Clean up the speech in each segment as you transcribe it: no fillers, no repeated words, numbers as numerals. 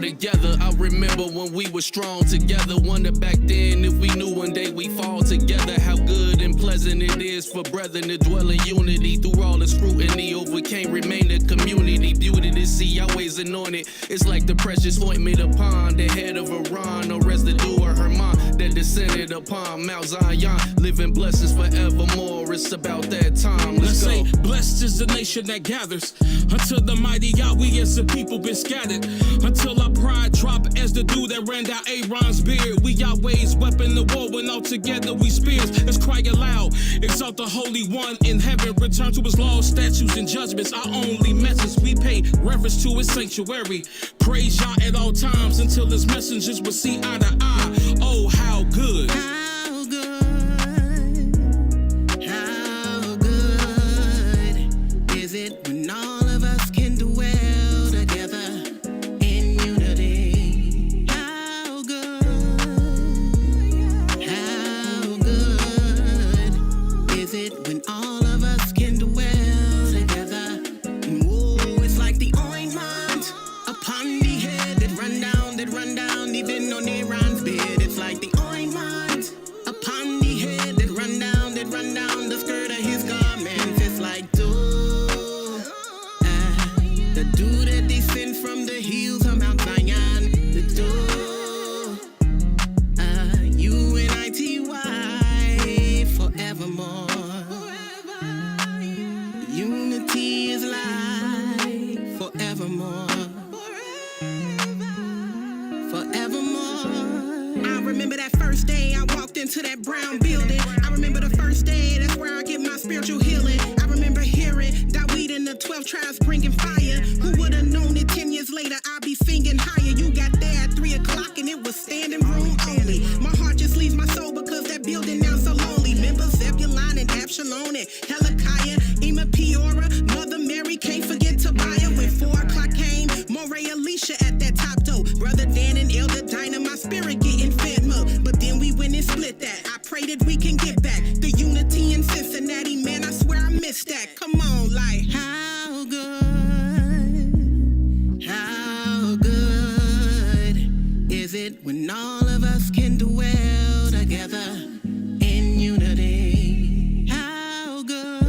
together. I remember when we were strong together. Wonder back then if we knew one day we fall together. How good and pleasant it is for brethren to dwell in unity. Through all the scrutiny, overcame, remain a community. Beauty to see, always anointed. It's like the precious ointment upon the head of Iran. No residue of Hermon that descended upon Mount Zion. Living blessings forevermore. It's about that time. Let's go. Say, blessed is the nation that gathers. Until the mighty YAHWEH and some people been scattered. Until our pride drop as the dude that ran down Aaron's beard. We YAHWEH'S weapon the war when all together we spears. Let's cry aloud. Exalt the Holy One in heaven. Return to his laws, statutes, and judgments. Our only message. We pay reverence to his sanctuary. Praise Yah at all times until his messengers will see eye to eye. Oh, how good. How good, how good is it when all of us can dwell together in unity? How good is it when all of us can dwell together? Whoa, it's like the ointment upon the head that run down, even on Aaron's bed. It's like the ointment upon the head that run down the skirt of his garments. It's like the dew that descends from the hills of Mount Zion. The dew, UNITY forevermore. Unity is life forevermore. I remember that first day I walked into that brown building. I remember the first day, that's where I get my spiritual healing. I remember hearing Dawid and the 12 tribes bringing fire. Who would have known it 10 years later I'd be singing higher? You got there at 3 o'clock and it was standing room only. My heart just leaves my soul because that building now so lonely. Members Zebulon and Absalom and Hezekiah, Ema Peora, Mother Mary, can't forget Tobiah. When 4 o'clock came, Moray Alicia at that top door. Brother Dan and Elder Dinah, my spirit getting fed more. But then we went and split that. I pray that we can get back the unity in Cincinnati. Man, I swear I missed that. Come on, like how good is it when all of us can dwell together in unity? How good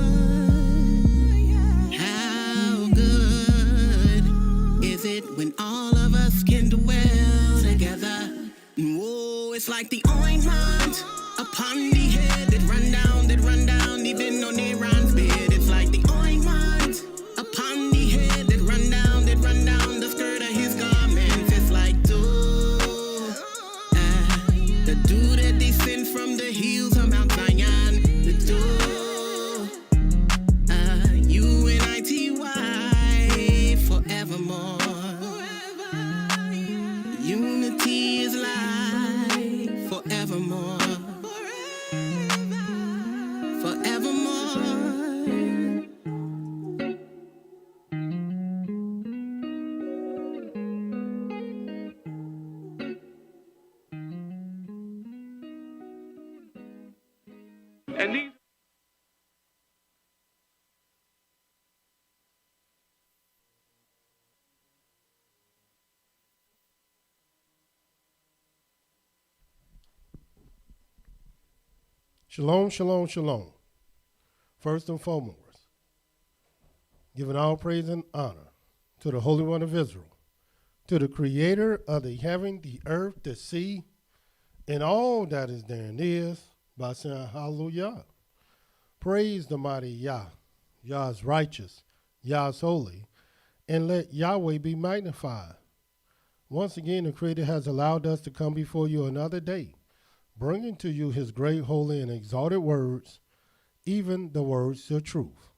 is it when all of us can dwell together? Whoa, it's like the ointment upon the head that run down, even on Aaron's bed. It's like the ointment upon the head that run down the skirt of his garments. It's like the dew that descends from the hills of Mount Zion. The dew, UNITY forevermore. Unity is life forevermore. Forevermore. And these Shalom, shalom, shalom. First and foremost, giving all praise and honor to the Holy One of Israel, to the Creator of the heaven, the earth, the sea, and all that is therein is, by saying hallelujah. Praise the mighty Yah. Yah is righteous, Yah is holy, and let Yahweh be magnified. Once again, the Creator has allowed us to come before you another day, bringing to you his great, holy, and exalted words, even the words of truth.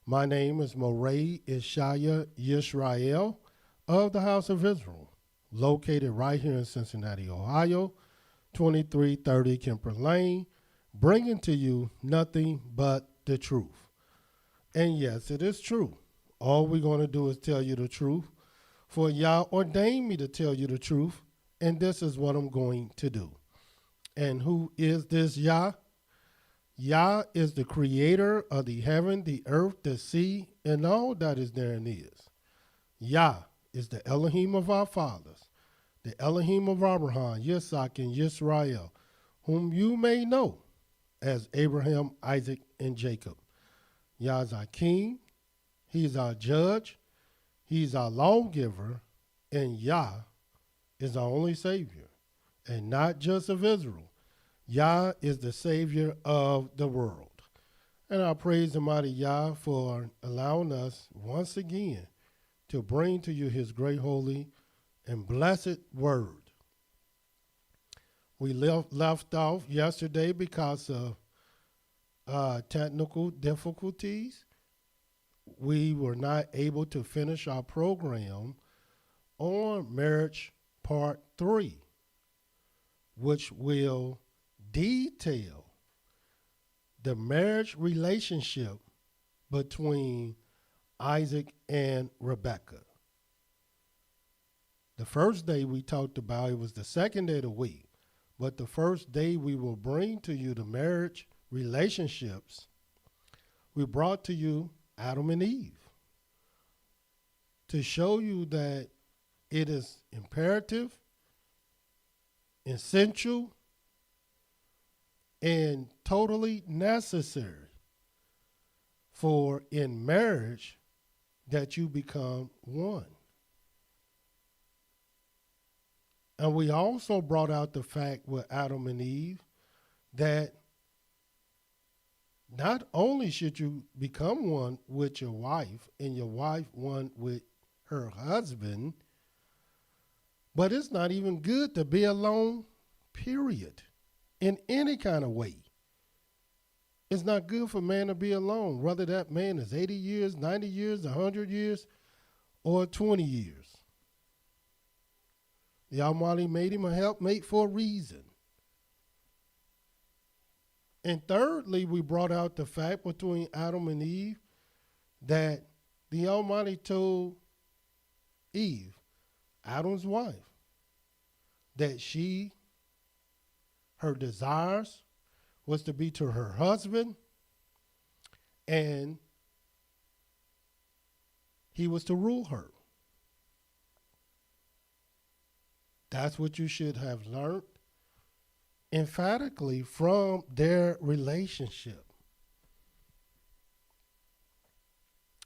My name is Moray Ishaya Yisrael of the House of Israel, located right here in Cincinnati, Ohio, 2330 Kemper Lane, bringing to you nothing but the truth. And yes, it is true. All we're going to do is tell you the truth, for Yah ordained me to tell you the truth, and this is what I'm going to do. And who is this Yah? Yah is the creator of the heaven, the earth, the sea, and all that is therein is. Yah is the Elohim of our fathers, the Elohim of Abraham, Yitzhak, and Yisrael, whom you may know as Abraham, Isaac, and Jacob. Yah is our king, he is our judge, he is our lawgiver, and Yah is our only savior, and not just of Israel. Yah is the savior of the world. And I praise the mighty Yah for allowing us once again to bring to you his great, holy, and blessed word. We left off yesterday because of technical difficulties. We were not able to finish our program on marriage part 3, which will detail the marriage relationship between Isaac and Rebekah. The first day we talked about, it was the second day of the week, but the first day we will bring to you the marriage relationships. We brought to you Adam and Eve to show you that it is imperative, essential, and totally necessary for in marriage that you become one. And we also brought out the fact with Adam and Eve that not only should you become one with your wife and your wife one with her husband, but it's not even good to be alone, period, in any kind of way. It's not good for man to be alone, whether that man is 80 years, 90 years, 100 years, or 20 years. The Almighty made him a helpmate for a reason. And thirdly, we brought out the fact between Adam and Eve that the Almighty told Eve, Adam's wife, that her desires was to be to her husband, and he was to rule her. That's what you should have learned emphatically from their relationship.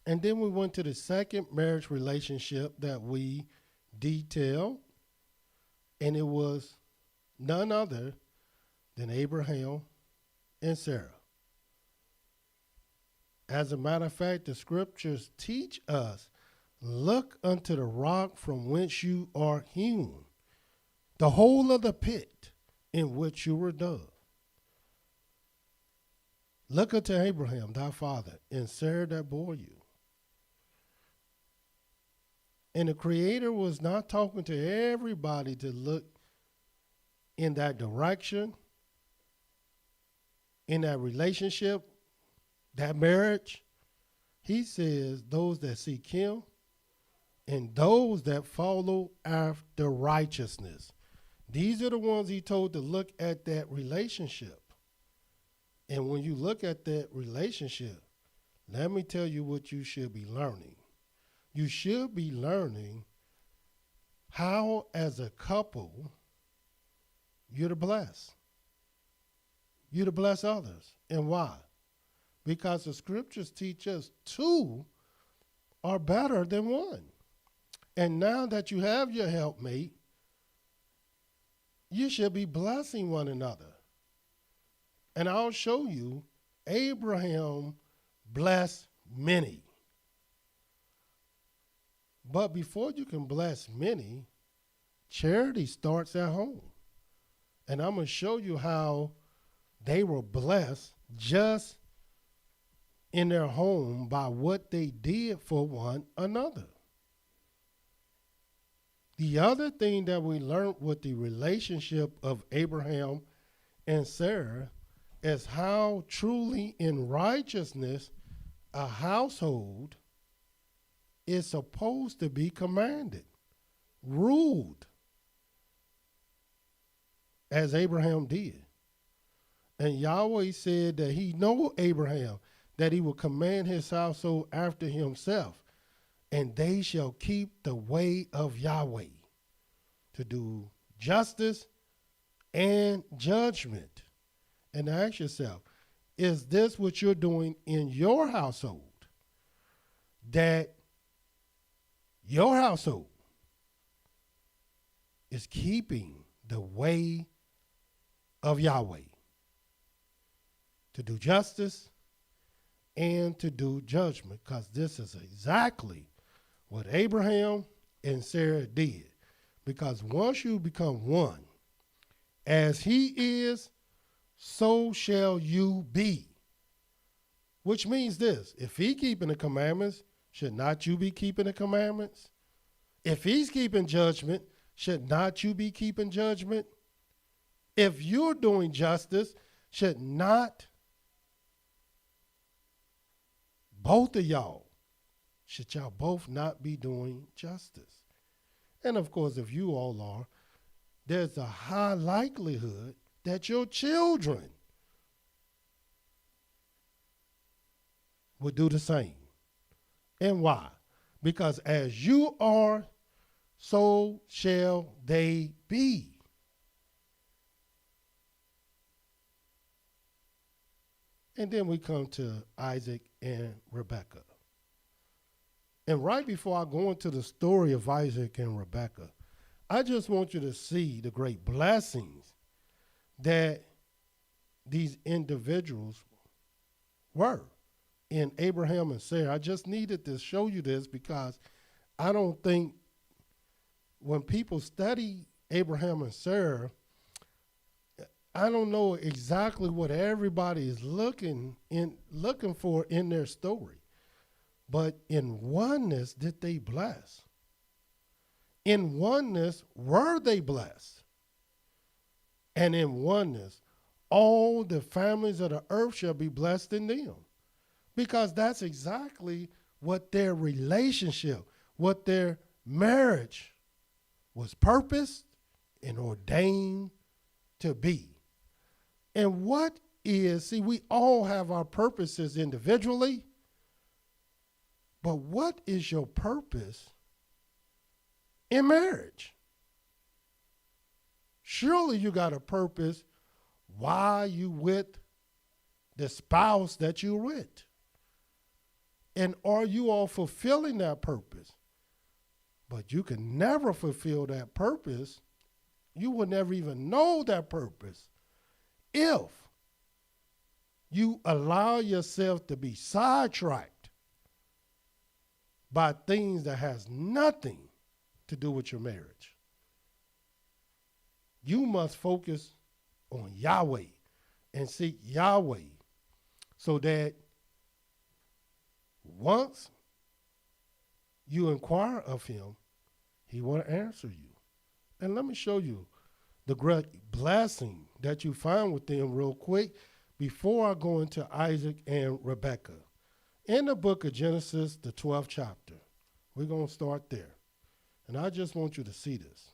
And then we went to the second marriage relationship that we detailed, and it was none other than Abraham and Sarah. As a matter of fact, the scriptures teach us, look unto the rock from whence you are hewn, the whole of the pit in which you were dug. Look unto Abraham, thy father, and Sarah that bore you. And the Creator was not talking to everybody to look in that direction, in that relationship, that marriage. He says those that seek him and those that follow after righteousness. These are the ones he told to look at that relationship. And when you look at that relationship, let me tell you what you should be learning. You should be learning how, as a couple, you're to bless. You're to bless others. And why? Because the scriptures teach us two are better than one. And now that you have your helpmate, you should be blessing one another. And I'll show you, Abraham blessed many. But before you can bless many, charity starts at home. And I'm going to show you how they were blessed just in their home by what they did for one another. The other thing that we learned with the relationship of Abraham and Sarah is how truly in righteousness a household is supposed to be commanded, ruled, as Abraham did. And Yahweh said that he knew Abraham, that he will command his household after himself, and they shall keep the way of Yahweh, to do justice and judgment. And ask yourself, is this what you're doing in your household? That your household is keeping the way of Yahweh to do justice and to do judgment, because this is exactly what Abraham and Sarah did. Because once you become one, as he is, so shall you be. Which means this: if he keeping the commandments, should not you be keeping the commandments? If he's keeping judgment, should not you be keeping judgment? If you're doing justice, should not both of y'all, should y'all both not be doing justice? And of course, if you all are, there's a high likelihood that your children will do the same. And why? Because as you are, so shall they be. And then we come to Isaac and Rebekah. And right before I go into the story of Isaac and Rebekah, I just want you to see the great blessings that these individuals were in Abraham and Sarah. I just needed to show you this because I don't think when people study Abraham and Sarah, I don't know exactly what everybody is looking for in their story. But in oneness did they bless. In oneness were they blessed. And in oneness, all the families of the earth shall be blessed in them. Because that's exactly what their relationship, what their marriage was purposed and ordained to be. And what is, see, we all have our purposes individually, but what is your purpose in marriage? Surely you got a purpose why you with the spouse that you're with. And are you all fulfilling that purpose? But you can never fulfill that purpose. You will never even know that purpose if you allow yourself to be sidetracked by things that has nothing to do with your marriage. You must focus on Yahweh and seek Yahweh so that once you inquire of him, he will answer you. And let me show you the great blessing that you find with them real quick before I go into Isaac and Rebekah. In the book of Genesis, the 12th chapter, we're going to start there. And I just want you to see this.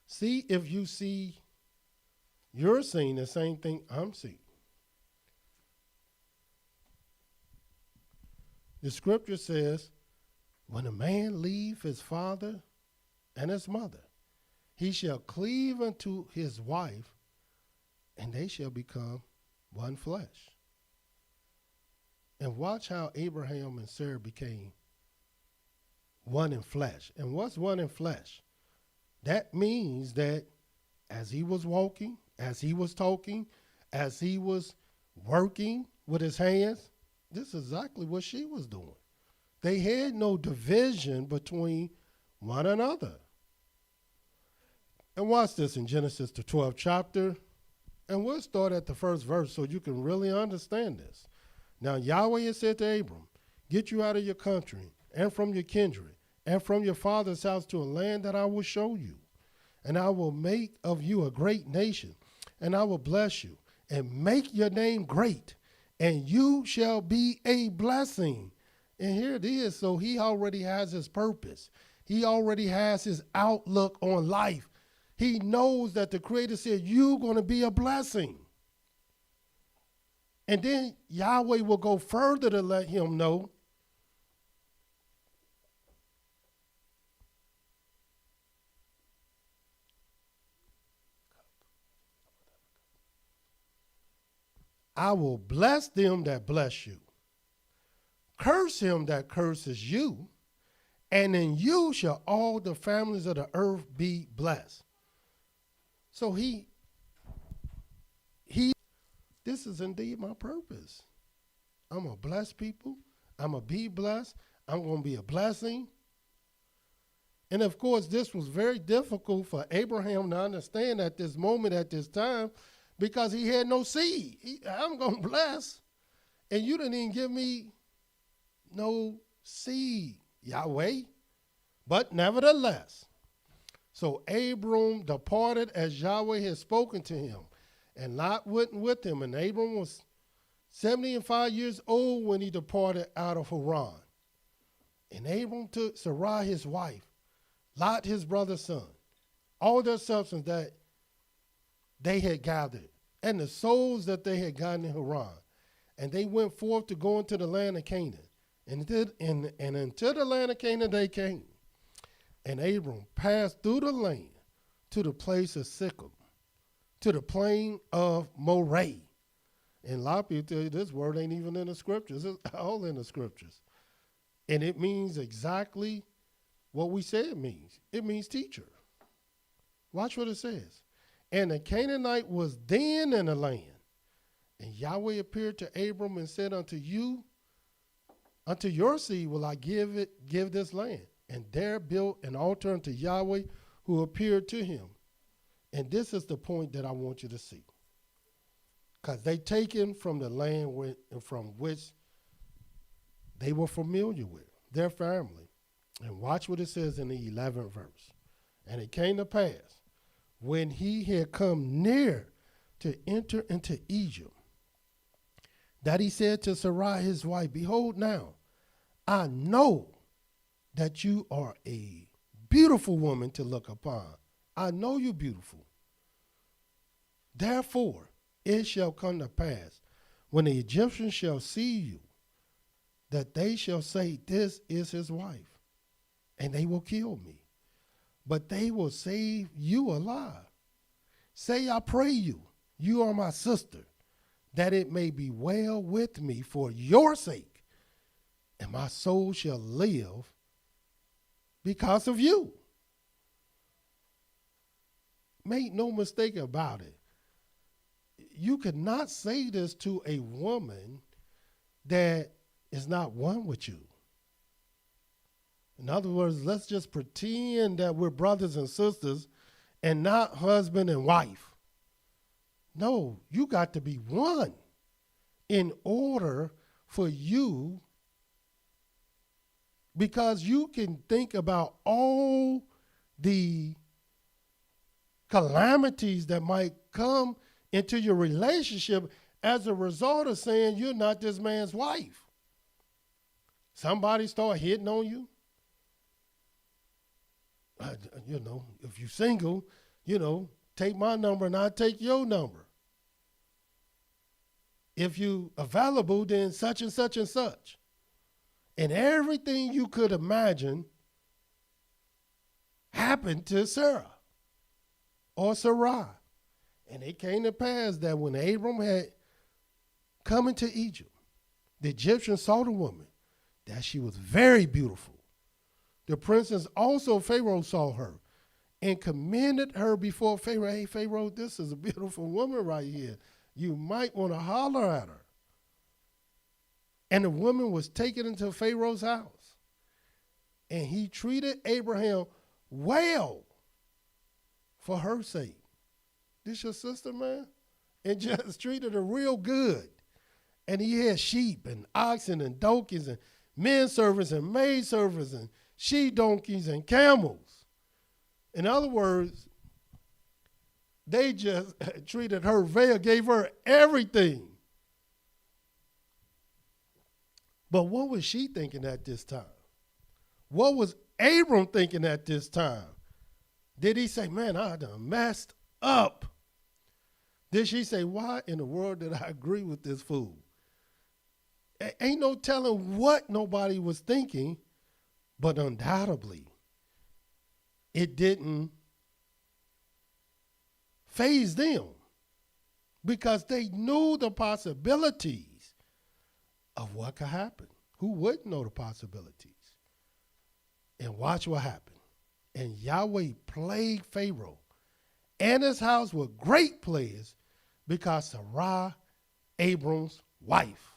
See if you see, you're seeing the same thing I'm seeing. The scripture says, when a man leave his father and his mother, he shall cleave unto his wife, and they shall become one flesh. And watch how Abraham and Sarah became one in flesh. And what's one in flesh? That means that as he was walking, as he was talking, as he was working with his hands, this is exactly what she was doing. They had no division between one another. And watch this in Genesis, the 12th chapter. And we'll start at the first verse so you can really understand this. Now Yahweh has said to Abram, get you out of your country and from your kindred and from your father's house to a land that I will show you. And I will make of you a great nation, and I will bless you and make your name great, and you shall be a blessing. And here it is. So he already has his purpose. He already has his outlook on life. He knows that the Creator said, you're going to be a blessing. And then Yahweh will go further to let him know I will bless them that bless you. Curse him that curses you, and in you shall all the families of the earth be blessed. So this is indeed my purpose. I'm going to bless people. I'm going to be blessed. I'm going to be a blessing. And of course, this was very difficult for Abraham to understand at this moment, at this time, because he had no seed. I'm going to bless, and you didn't even give me no seed, Yahweh. But nevertheless, so Abram departed as Yahweh had spoken to him, and Lot went with him. And Abram was 75 years old when he departed out of Haran. And Abram took Sarai his wife, Lot his brother's son, all their substance that they had gathered, and the souls that they had gotten in Haran. And they went forth to go into the land of Canaan. And into the land of Canaan they came. And Abram passed through the land to the place of Sikkim, to the plain of Moreh. And a lot of people tell you this word ain't even in the scriptures. It's all in the scriptures. And it means exactly what we say it means. It means teacher. Watch what it says. And the Canaanite was then in the land. And Yahweh appeared to Abram and said, unto your seed will I give this land. And there built an altar unto Yahweh, who appeared to him. And this is the point that I want you to see. Because they taken from the land from which they were familiar with, their family. And watch what it says in the 11th verse. And it came to pass, when he had come near to enter into Egypt, that he said to Sarai his wife, behold now, I know that you are a beautiful woman to look upon. I know you beautiful. Therefore, it shall come to pass, when the Egyptians shall see you, that they shall say, this is his wife, and they will kill me. But they will save you alive. Say, I pray you, you are my sister, that it may be well with me for your sake, and my soul shall live because of you. Make no mistake about it. You could not say this to a woman that is not one with you. In other words, let's just pretend that we're brothers and sisters and not husband and wife. No, you got to be one in order for you, because you can think about all the calamities that might come into your relationship as a result of saying you're not this man's wife. Somebody start hitting on you. If you're single, take my number and I'll take your number. If you available, then such and such and such. And everything you could imagine happened to Sarah or Sarai. And it came to pass that when Abram had come into Egypt, the Egyptians saw the woman, that she was very beautiful. The princess also, Pharaoh, saw her and commended her before Pharaoh. Hey, Pharaoh, this is a beautiful woman right here. You might want to holler at her. And the woman was taken into Pharaoh's house. And he treated Abraham well for her sake. This your sister, man? And just treated her real good. And he had sheep and oxen and donkeys and men servants and maid servants and she donkeys and camels. In other words, they just treated her well, gave her everything. But what was she thinking at this time? What was Abram thinking at this time? Did he say, man, I done messed up? Did she say, why in the world did I agree with this fool? Ain't no telling what nobody was thinking, but undoubtedly, it didn't faze them. because they knew the possibilities of what could happen. Who wouldn't know the possibilities? And watch what happened. And Yahweh plagued Pharaoh and his house with great plagues because Sarai, Abram's wife.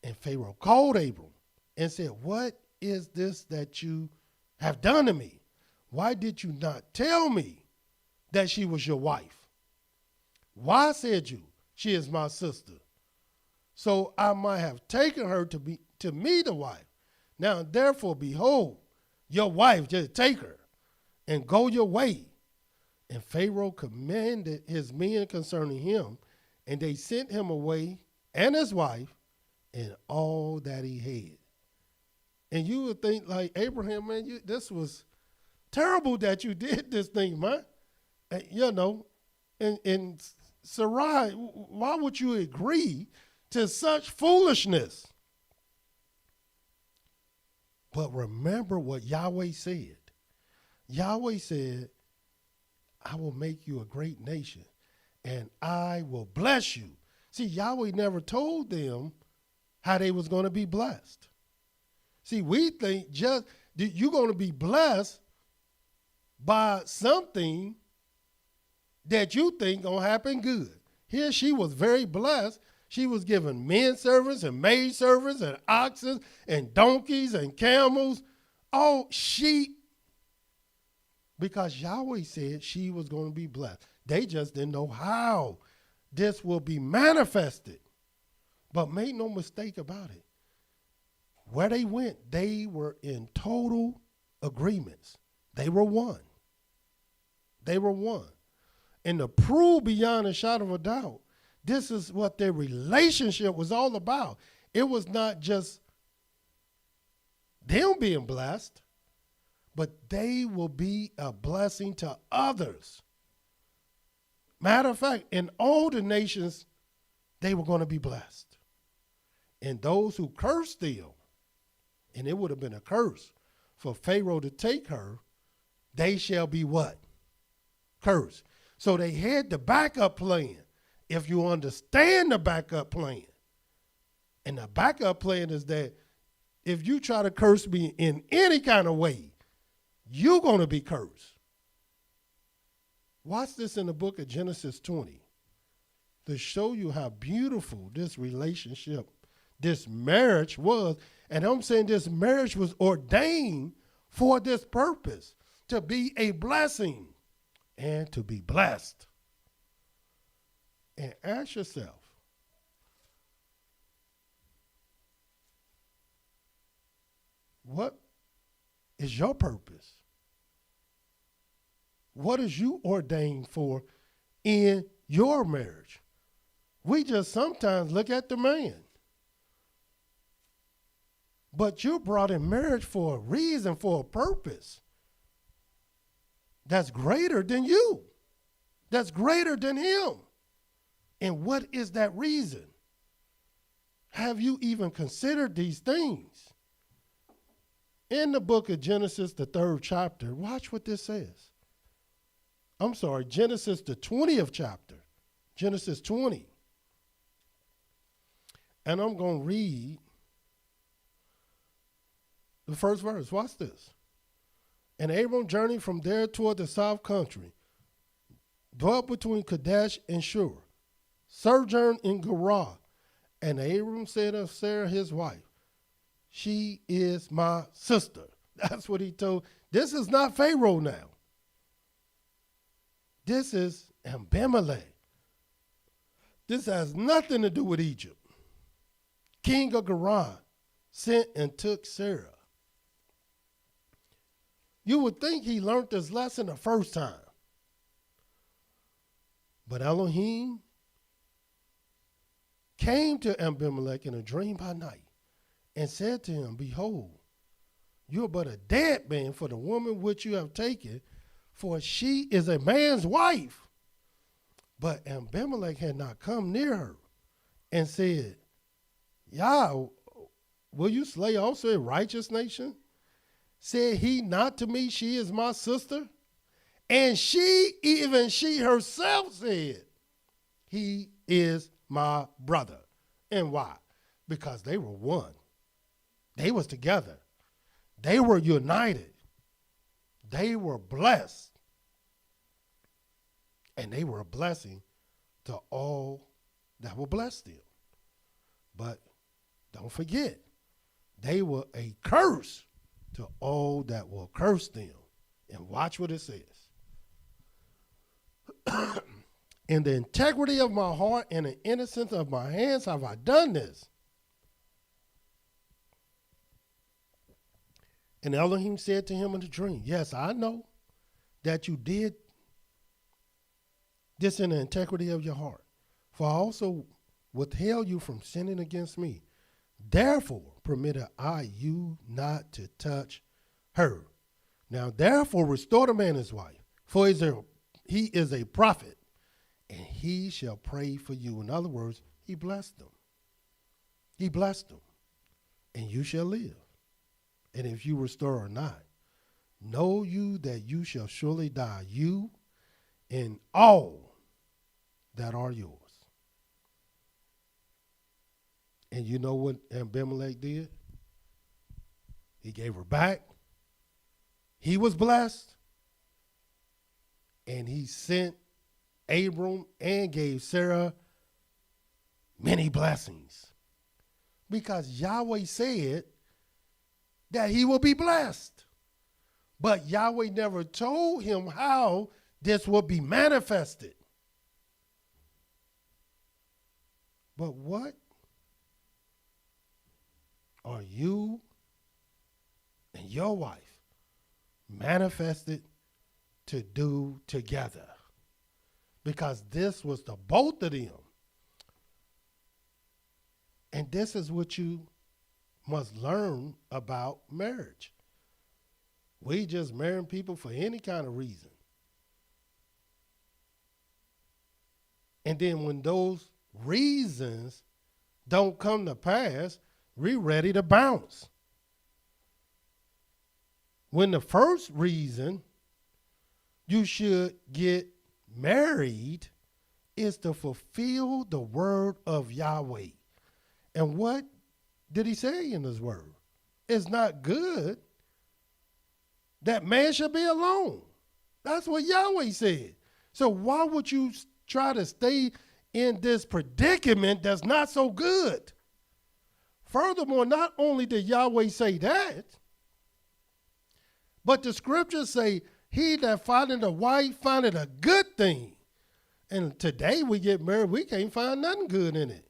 And Pharaoh called Abram and said, what is this that you have done to me? Why did you not tell me that she was your wife? Why said you, she is my sister? So I might have taken her to me the wife. Now therefore, behold, your wife, just take her and go your way. And Pharaoh commanded his men concerning him, and they sent him away and his wife and all that he had. And you would think like, Abraham, man, this was terrible that you did this thing, man. And, you know, and Sarai, why would you agree to such foolishness? But remember what Yahweh said. Yahweh said, I will make you a great nation, and I will bless you. See, Yahweh never told them how they was going to be blessed. See, we think just you're going to be blessed by something that you think going to happen good. Here she was very blessed. She was given men servants and maid servants and oxen and donkeys and camels, all sheep, because Yahweh said she was going to be blessed. They just didn't know how this will be manifested. But make no mistake about it. Where they went, they were in total agreements. They were one. They were one. And to prove beyond a shadow of a doubt, this is what their relationship was all about. It was not just them being blessed, but they will be a blessing to others. Matter of fact, in all the nations, they were going to be blessed. And those who cursed them, and it would have been a curse for Pharaoh to take her, they shall be what? Cursed. So they had the backup plan, if you understand the backup plan. And the backup plan is that if you try to curse me in any kind of way, you're going to be cursed. Watch this in the book of Genesis 20 to show you how beautiful this relationship, this marriage was. And I'm saying this marriage was ordained for this purpose, to be a blessing and to be blessed. And ask yourself, what is your purpose? What is you ordained for in your marriage? We just sometimes look at the man. But you're brought in marriage for a reason, for a purpose that's greater than you, that's greater than him. And what is that reason? Have you even considered these things? In the book of Genesis, the 3rd chapter, watch what this says. I'm sorry, Genesis, the 20th chapter, Genesis 20. And I'm going to read the first verse. Watch this. And Abram journeyed from there toward the south country, dwelt between Kadesh and Shur, sojourned in Gerar. And Abram said of Sarah, his wife, she is my sister. That's what he told. This is not Pharaoh now. This is Abimelech. This has nothing to do with Egypt. King of Gerar sent and took Sarah. You would think he learned this lesson the first time. But Elohim came to Abimelech in a dream by night and said to him, behold, you are but a dead man for the woman which you have taken, for she is a man's wife. But Abimelech had not come near her and said, Yah, will you slay also a righteous nation? Said he not to me, she is my sister? And she, even she herself said, he is my brother. And why? Because they were one. They was together. They were united. They were blessed. And they were a blessing to all that will bless them. But don't forget, they were a curse to all that will curse them. And watch what it says. In the integrity of my heart and the innocence of my hands have I done this. And Elohim said to him in the dream, yes, I know that you did this in the integrity of your heart. For I also withheld you from sinning against me. Therefore permitted I you not to touch her. Now therefore restore the man his wife, for he is a prophet, and he shall pray for you. In other words, he blessed them. He blessed them, and you shall live. And if you restore her not, know you that you shall surely die, you and all that are yours. And you know what Abimelech did? He gave her back. He was blessed. And he sent Abram and gave Sarah many blessings. Because Yahweh said that he will be blessed. But Yahweh never told him how this would be manifested. But what are you and your wife manifested to do together? Because this was the both of them. And this is what you must learn about marriage. We just marrying people for any kind of reason. And then when those reasons don't come to pass, we ready to bounce. When the first reason you should get married is to fulfill the word of Yahweh. And what did he say in his word? It's not good that man should be alone. That's what Yahweh said. So why would you try to stay in this predicament that's not so good? Furthermore, not only did Yahweh say that, but the scriptures say, he that findeth a wife findeth a good thing. And today we get married, we can't find nothing good in it.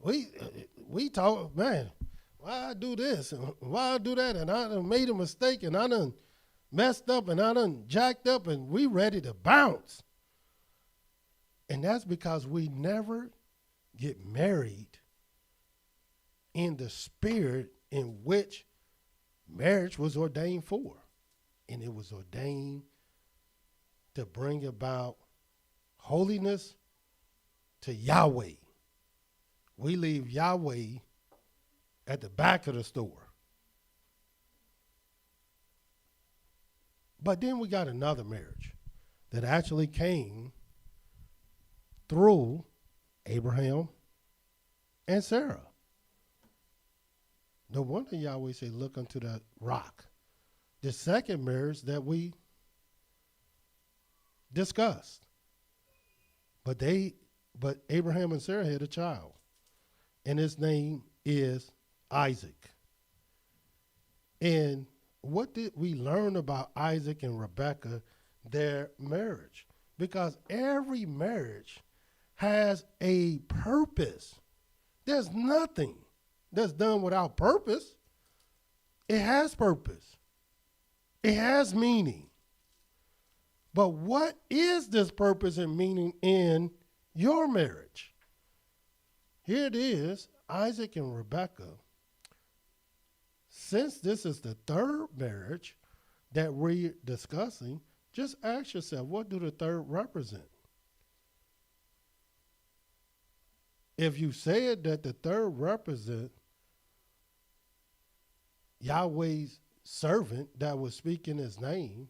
We talk, man, why I do this and why I do that, and I done made a mistake and I done messed up and I done jacked up, and we ready to bounce. And that's because we never get married in the spirit in which marriage was ordained for. And it was ordained to bring about holiness to Yahweh. We leave Yahweh at the back of the store. But then we got another marriage that actually came through Abraham and Sarah. No wonder Yahweh said, look unto the rock. The second marriage that we discussed. But Abraham and Sarah had a child. And his name is Isaac. And what did we learn about Isaac and Rebekah, their marriage? Because every marriage has a purpose. There's nothing that's done without purpose. It has purpose. It has meaning. But what is this purpose and meaning in your marriage? Here it is, Isaac and Rebekah. Since this is the third marriage that we're discussing, just ask yourself, what do the third represent? If you said that the third represent Yahweh's servant that was speaking his name,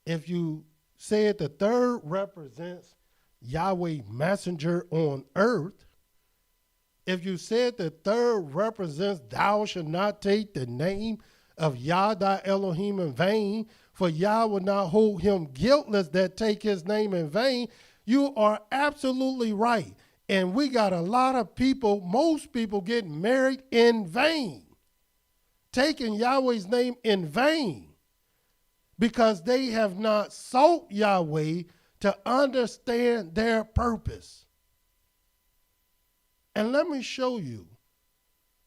if you said the third represents Yahweh messenger on earth, if you said the third represents thou shalt not take the name of Yah thy Elohim in vain, for Yah will not hold him guiltless that take his name in vain, you are absolutely right. And we got a lot of people, most people getting married in vain, taking Yahweh's name in vain, because they have not sought Yahweh to understand their purpose. And let me show you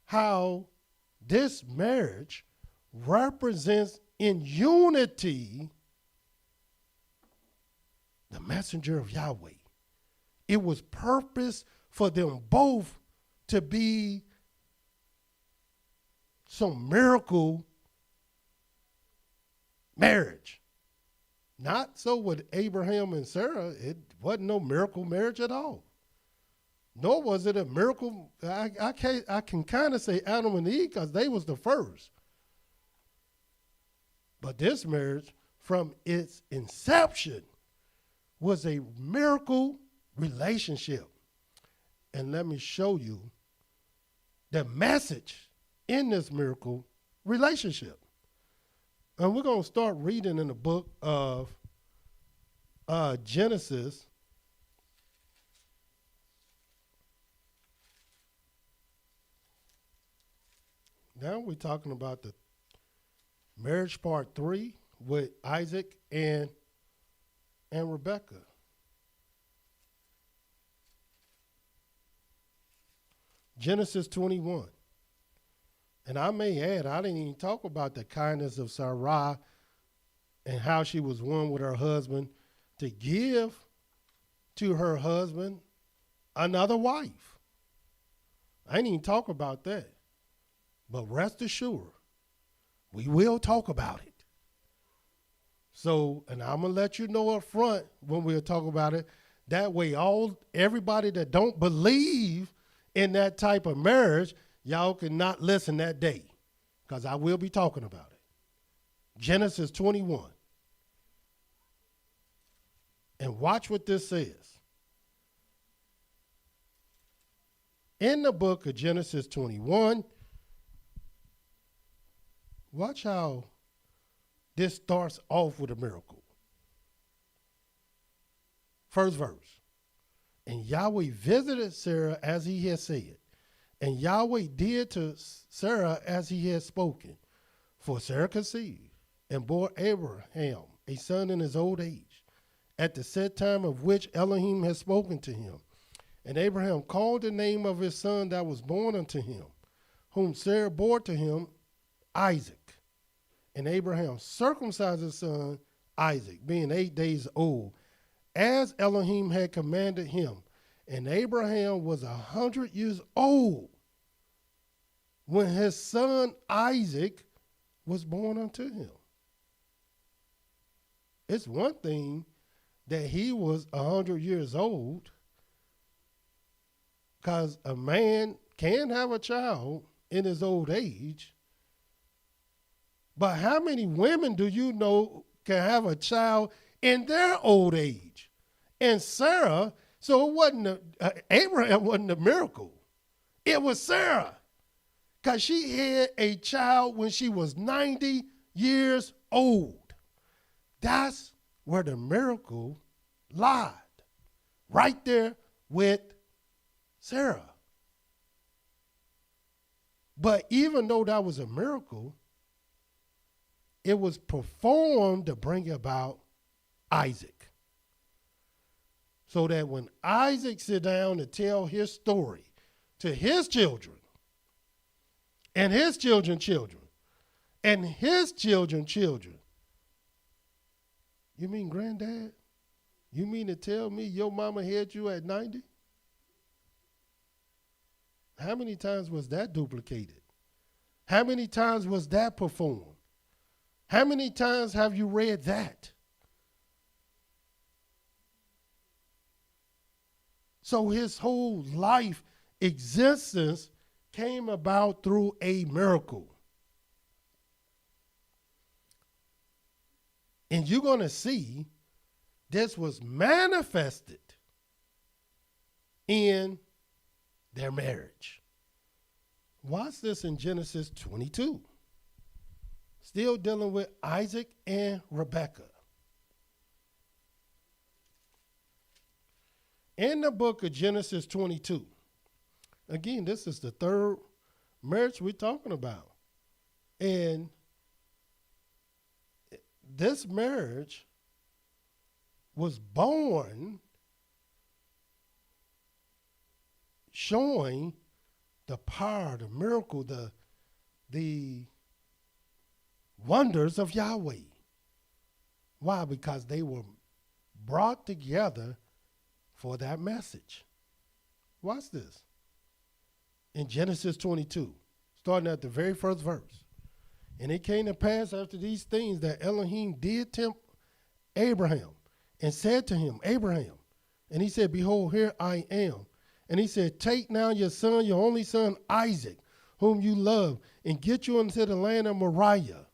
how this marriage represents in unity the messenger of Yahweh. It was purpose for them both to be some miracle marriage. Not so with Abraham and Sarah. It wasn't no miracle marriage at all. Nor was it a miracle. I can kind of say Adam and Eve because they was the first. But this marriage, from its inception, was a miracle relationship. And let me show you the message in this miracle relationship. And we're going to start reading in the book of Genesis. Now we're talking about the marriage part 3 with Isaac and Rebekah. Genesis 21. And I may add, I didn't even talk about the kindness of Sarah and how she was one with her husband to give to her husband another wife. I didn't even talk about that. But rest assured, we will talk about it. So, and I'm going to let you know up front when we'll talk about it. That way, everybody that don't believe in that type of marriage, y'all can not listen that day, because I will be talking about it. Genesis 21. And watch what this says. In the book of Genesis 21, watch how this starts off with a miracle. First verse. And Yahweh visited Sarah as he had said. And Yahweh did to Sarah as he had spoken. For Sarah conceived and bore Abraham a son in his old age, at the set time of which Elohim had spoken to him. And Abraham called the name of his son that was born unto him, whom Sarah bore to him, Isaac. And Abraham circumcised his son Isaac, being 8 days old, as Elohim had commanded him. And Abraham was 100 years old when his son Isaac was born unto him. It's one thing that he was 100 years old, because a man can have a child in his old age. But how many women do you know can have a child in their old age? And Sarah, so it wasn't Abraham wasn't a miracle. It was Sarah, because she had a child when she was 90 years old. That's where the miracle lied, right there with Sarah. But even though that was a miracle, it was performed to bring about Isaac. So that when Isaac sit down to tell his story to his children, and his children's children, and his children's children, you mean granddad? You mean to tell me your mama had you at 90? How many times was that duplicated? How many times was that performed? How many times have you read that? So his whole life existence came about through a miracle. And you're going to see this was manifested in their marriage. Watch this in Genesis 22. Still dealing with Isaac and Rebekah. In the book of Genesis 22, again, this is the third marriage we're talking about. And this marriage was born showing the power, the miracle, the wonders of Yahweh. Why? Because they were brought together for that message. Watch this. In Genesis 22, starting at the very first verse. And it came to pass after these things that Elohim did tempt Abraham and said to him, Abraham. And he said, behold, here I am. And he said, take now your son, your only son, Isaac, whom you love, and get you into the land of Moriah,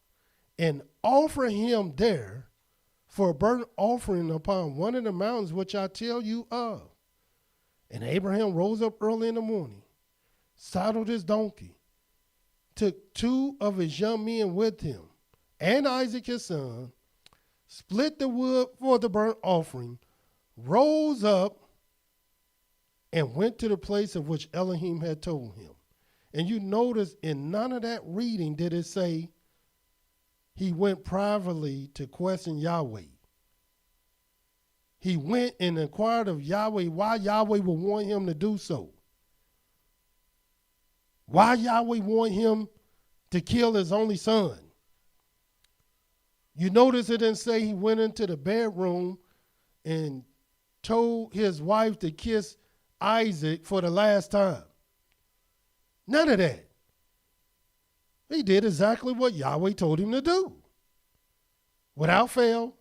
and offer him there for a burnt offering upon one of the mountains which I tell you of. And Abraham rose up early in the morning, saddled his donkey, took 2 of his young men with him, and Isaac his son, split the wood for the burnt offering, rose up, and went to the place of which Elohim had told him. And you notice in none of that reading did it say he went privately to question Yahweh. He went and inquired of Yahweh why Yahweh would want him to do so. Why Yahweh want him to kill his only son. You notice it didn't say he went into the bedroom and told his wife to kiss Isaac for the last time. None of that. He did exactly what Yahweh told him to do. Without fail,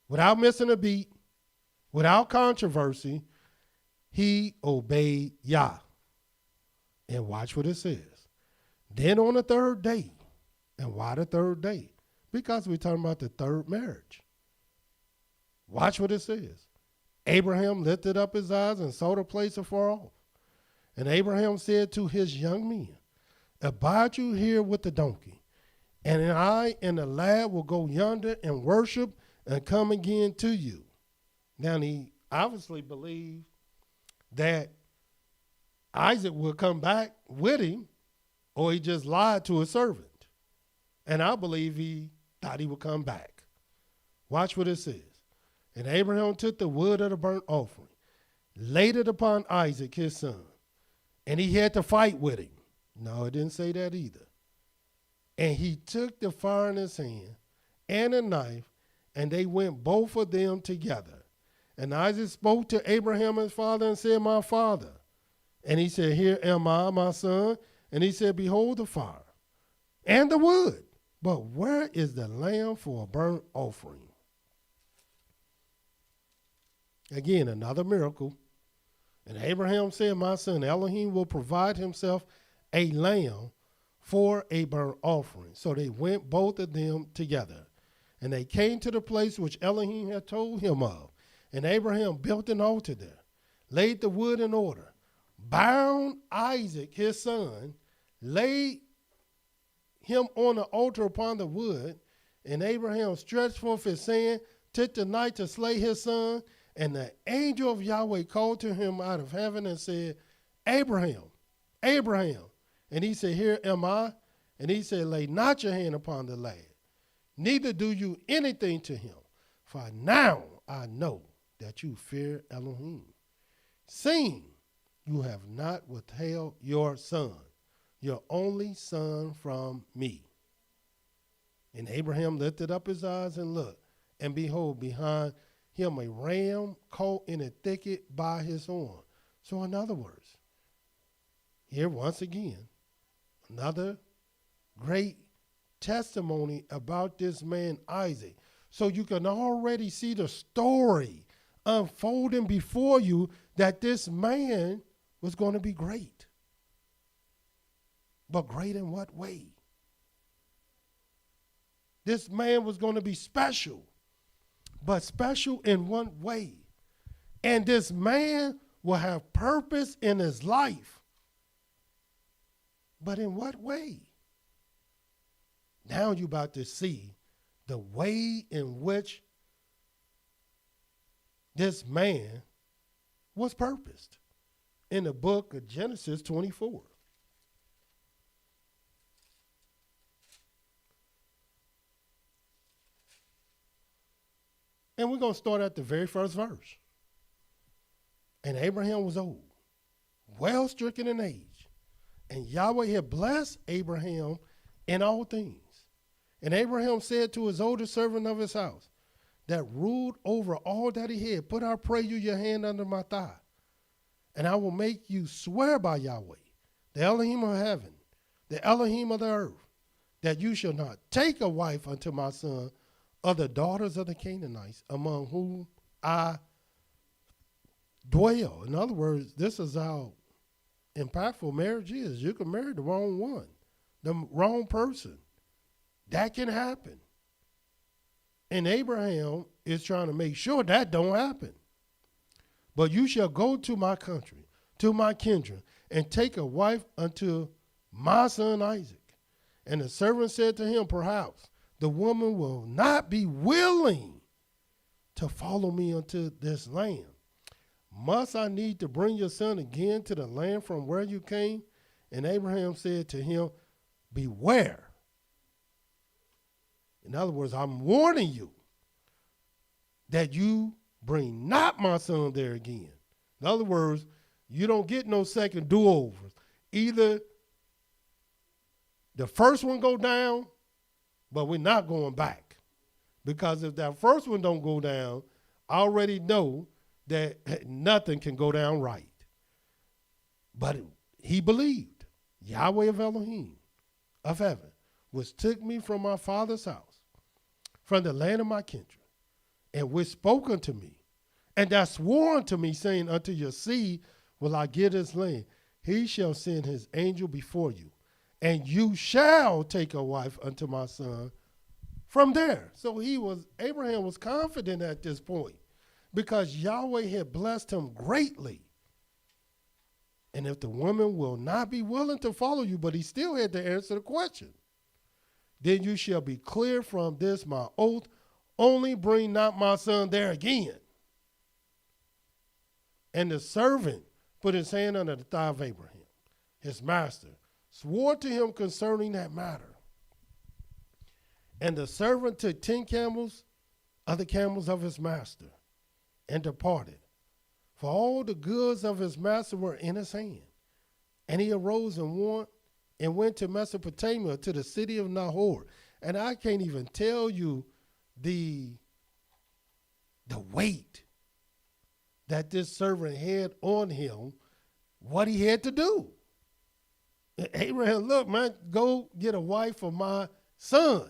without missing a beat, without controversy, he obeyed Yah. And watch what it says. Then on the third day, and why the third day? Because we're talking about the third marriage. Watch what it says. Abraham lifted up his eyes and saw the place afar off. And Abraham said to his young men, abide you here with the donkey, and I and the lad will go yonder and worship and come again to you. Now he obviously believed that Isaac would come back with him, or he just lied to his servant. And I believe he thought he would come back. Watch what it says. And Abraham took the wood of the burnt offering, laid it upon Isaac his son, and he had to fight with him. No, it didn't say that either. And he took the fire in his hand and a knife, and they went both of them together. And Isaac spoke to Abraham his father and said, my father. And he said, here am I, my son. And he said, behold the fire and the wood, but where is the lamb for a burnt offering? Again, another miracle. And Abraham said, my son, Elohim will provide himself a lamb for a burnt offering. So they went both of them together. And they came to the place which Elohim had told him of. And Abraham built an altar there, laid the wood in order, bound Isaac his son, laid him on the altar upon the wood. And Abraham stretched forth his hand, took the knife to slay his son. And the angel of Yahweh called to him out of heaven and said, Abraham, Abraham. And he said, here am I. And he said, lay not your hand upon the lad, neither do you anything to him. For now I know that you fear Elohim, seeing you have not withheld your son, your only son from me. And Abraham lifted up his eyes and looked, and behold, behind him a ram caught in a thicket by his horn. So in other words, here once again, another great testimony about this man Isaac. So you can already see the story unfolding before you that this man was going to be great. But great in what way? This man was going to be special, but special in one way. And this man will have purpose in his life. But in what way? Now you're about to see the way in which this man was purposed in the book of Genesis 24. And we're going to start at the very first verse. And Abraham was old, well stricken in age, and Yahweh had blessed Abraham in all things. And Abraham said to his older servant of his house that ruled over all that he had, put, I pray you, your hand under my thigh, and I will make you swear by Yahweh, the Elohim of heaven, the Elohim of the earth, that you shall not take a wife unto my son of the daughters of the Canaanites, among whom I dwell. In other words, this is how impactful marriage is. You can marry the wrong one, the wrong person. That can happen. And Abraham is trying to make sure that don't happen. But you shall go to my country, to my kindred, and take a wife unto my son Isaac. And the servant said to him, perhaps the woman will not be willing to follow me unto this land. Must I need to bring your son again to the land from where you came? And Abraham said to him, beware. In other words, I'm warning you that you bring not my son there again. In other words, you don't get no second do-overs. Either the first one go down, but we're not going back. Because if that first one don't go down, I already know that nothing can go down right. But he believed Yahweh of Elohim of heaven, which took me from my father's house, from the land of my kindred, and which spoke unto me, and that swore unto me, saying, unto your seed will I give this land. He shall send his angel before you, and you shall take a wife unto my son from there. So Abraham was confident at this point, because Yahweh had blessed him greatly. And if the woman will not be willing to follow you, but he still had to answer the question, then you shall be clear from this my oath, only bring not my son there again. And the servant put his hand under the thigh of Abraham, his master, swore to him concerning that matter. And the servant took 10 camels of the camels of his master, and departed. For all the goods of his master were in his hand. And he arose and went to Mesopotamia, to the city of Nahor. And I can't even tell you the weight that this servant had on him, what he had to do. Abraham, look, man, go get a wife for my son.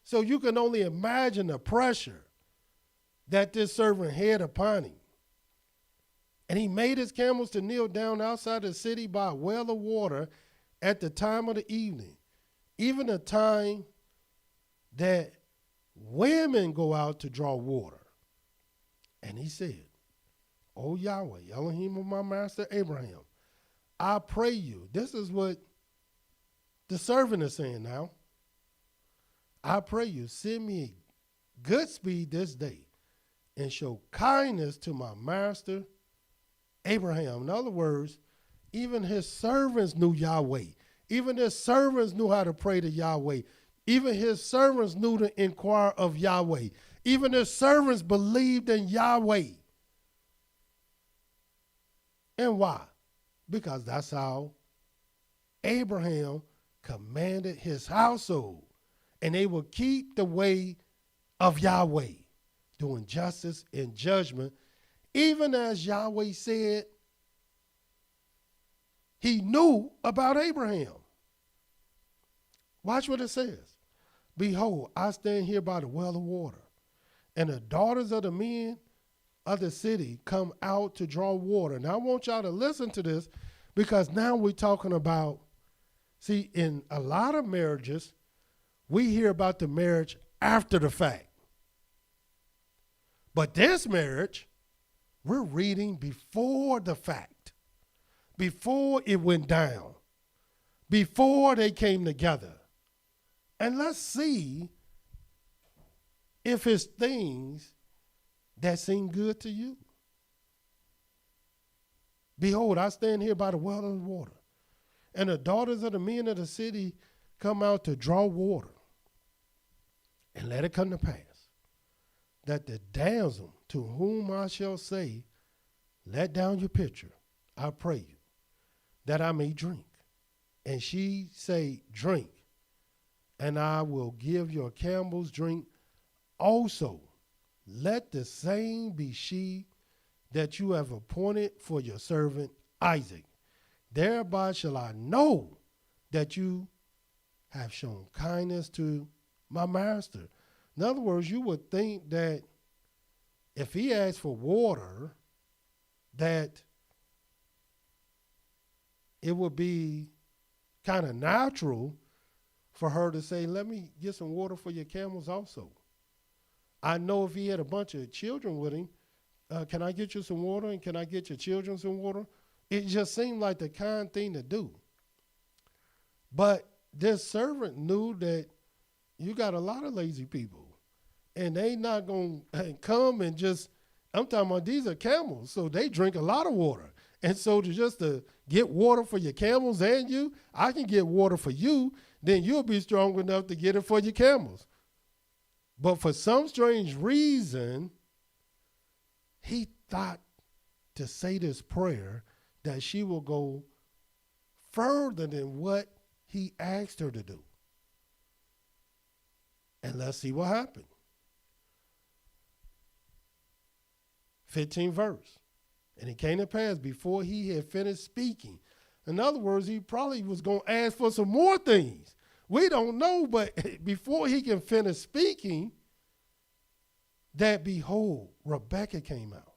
So you can only imagine the pressure that this servant had upon him. And he made his camels to kneel down outside the city by a well of water at the time of the evening, even the time that women go out to draw water. And he said, O Yahweh, Elohim of my master Abraham, I pray you. This is what the servant is saying now. I pray you, send me good speed this day, and show kindness to my master Abraham. In other words, even his servants knew Yahweh. Even his servants knew how to pray to Yahweh. Even his servants knew to inquire of Yahweh. Even his servants believed in Yahweh. And why? Because that's how Abraham commanded his household. And they will keep the way of Yahweh, doing justice and judgment, even as Yahweh said he knew about Abraham. Watch what it says. Behold, I stand here by the well of water, and the daughters of the men of the city come out to draw water. Now I want y'all to listen to this, because now we're talking about, see, in a lot of marriages, we hear about the marriage after the fact. But this marriage We're reading before the fact, before it went down, before they came together. And let's see if it's things that seem good to you. Behold, I stand here by the well of the water, and the daughters of the men of the city come out to draw water. And let it come to pass that the damsel to whom I shall say, let down your pitcher, I pray you, that I may drink. And she say, drink, and I will give your camels drink also. Let the same be she that you have appointed for your servant Isaac. Thereby shall I know that you have shown kindness to my master. In other words, you would think that if he asked for water, that it would be kind of natural for her to say, let me get some water for your camels also. I know if he had a bunch of children with him, can I get you some water, and can I get your children some water? It just seemed like the kind thing to do. But this servant knew that you got a lot of lazy people, and they not going to come and just, I'm talking about these are camels, so they drink a lot of water. And so to get water for your camels and you, I can get water for you, then you'll be strong enough to get it for your camels. But for some strange reason, he thought to say this prayer that she will go further than what he asked her to do. And let's see what happened. 15th verse. And it came to pass before he had finished speaking. In other words, he probably was going to ask for some more things. We don't know, but before he can finish speaking, that behold, Rebekah came out,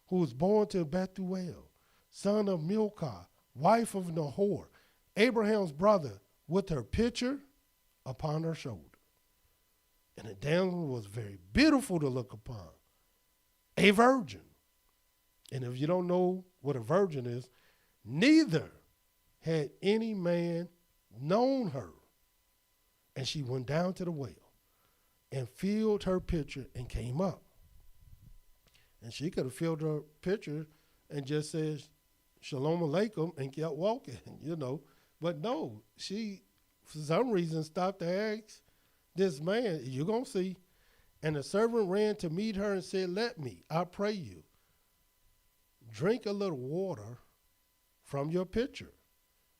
who was born to Bethuel, son of Milcah, wife of Nahor, Abraham's brother, with her pitcher upon her shoulder. And the damsel was very beautiful to look upon, a virgin. And if you don't know what a virgin is, neither had any man known her. And she went down to the well and filled her pitcher and came up. And she could have filled her pitcher and just said, Shalom Aleichem, and kept walking, But no, she, for some reason, stopped to ask this man, you're going to see. And the servant ran to meet her and said, let me, I pray you, drink a little water from your pitcher.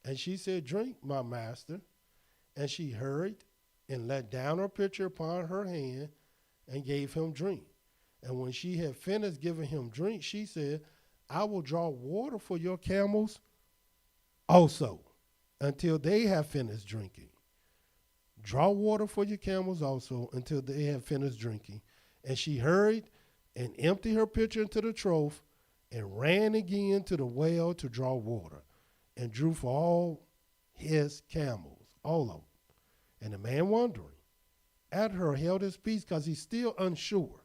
And she said, drink, my master. And she hurried and let down her pitcher upon her hand and gave him drink. And when she had finished giving him drink, she said, I will draw water for your camels also until they have finished drinking. Draw water for your camels also until they have finished drinking. And she hurried and emptied her pitcher into the trough and ran again to the well to draw water and drew for all his camels, all of them. And the man, wondering at her, held his peace because he's still unsure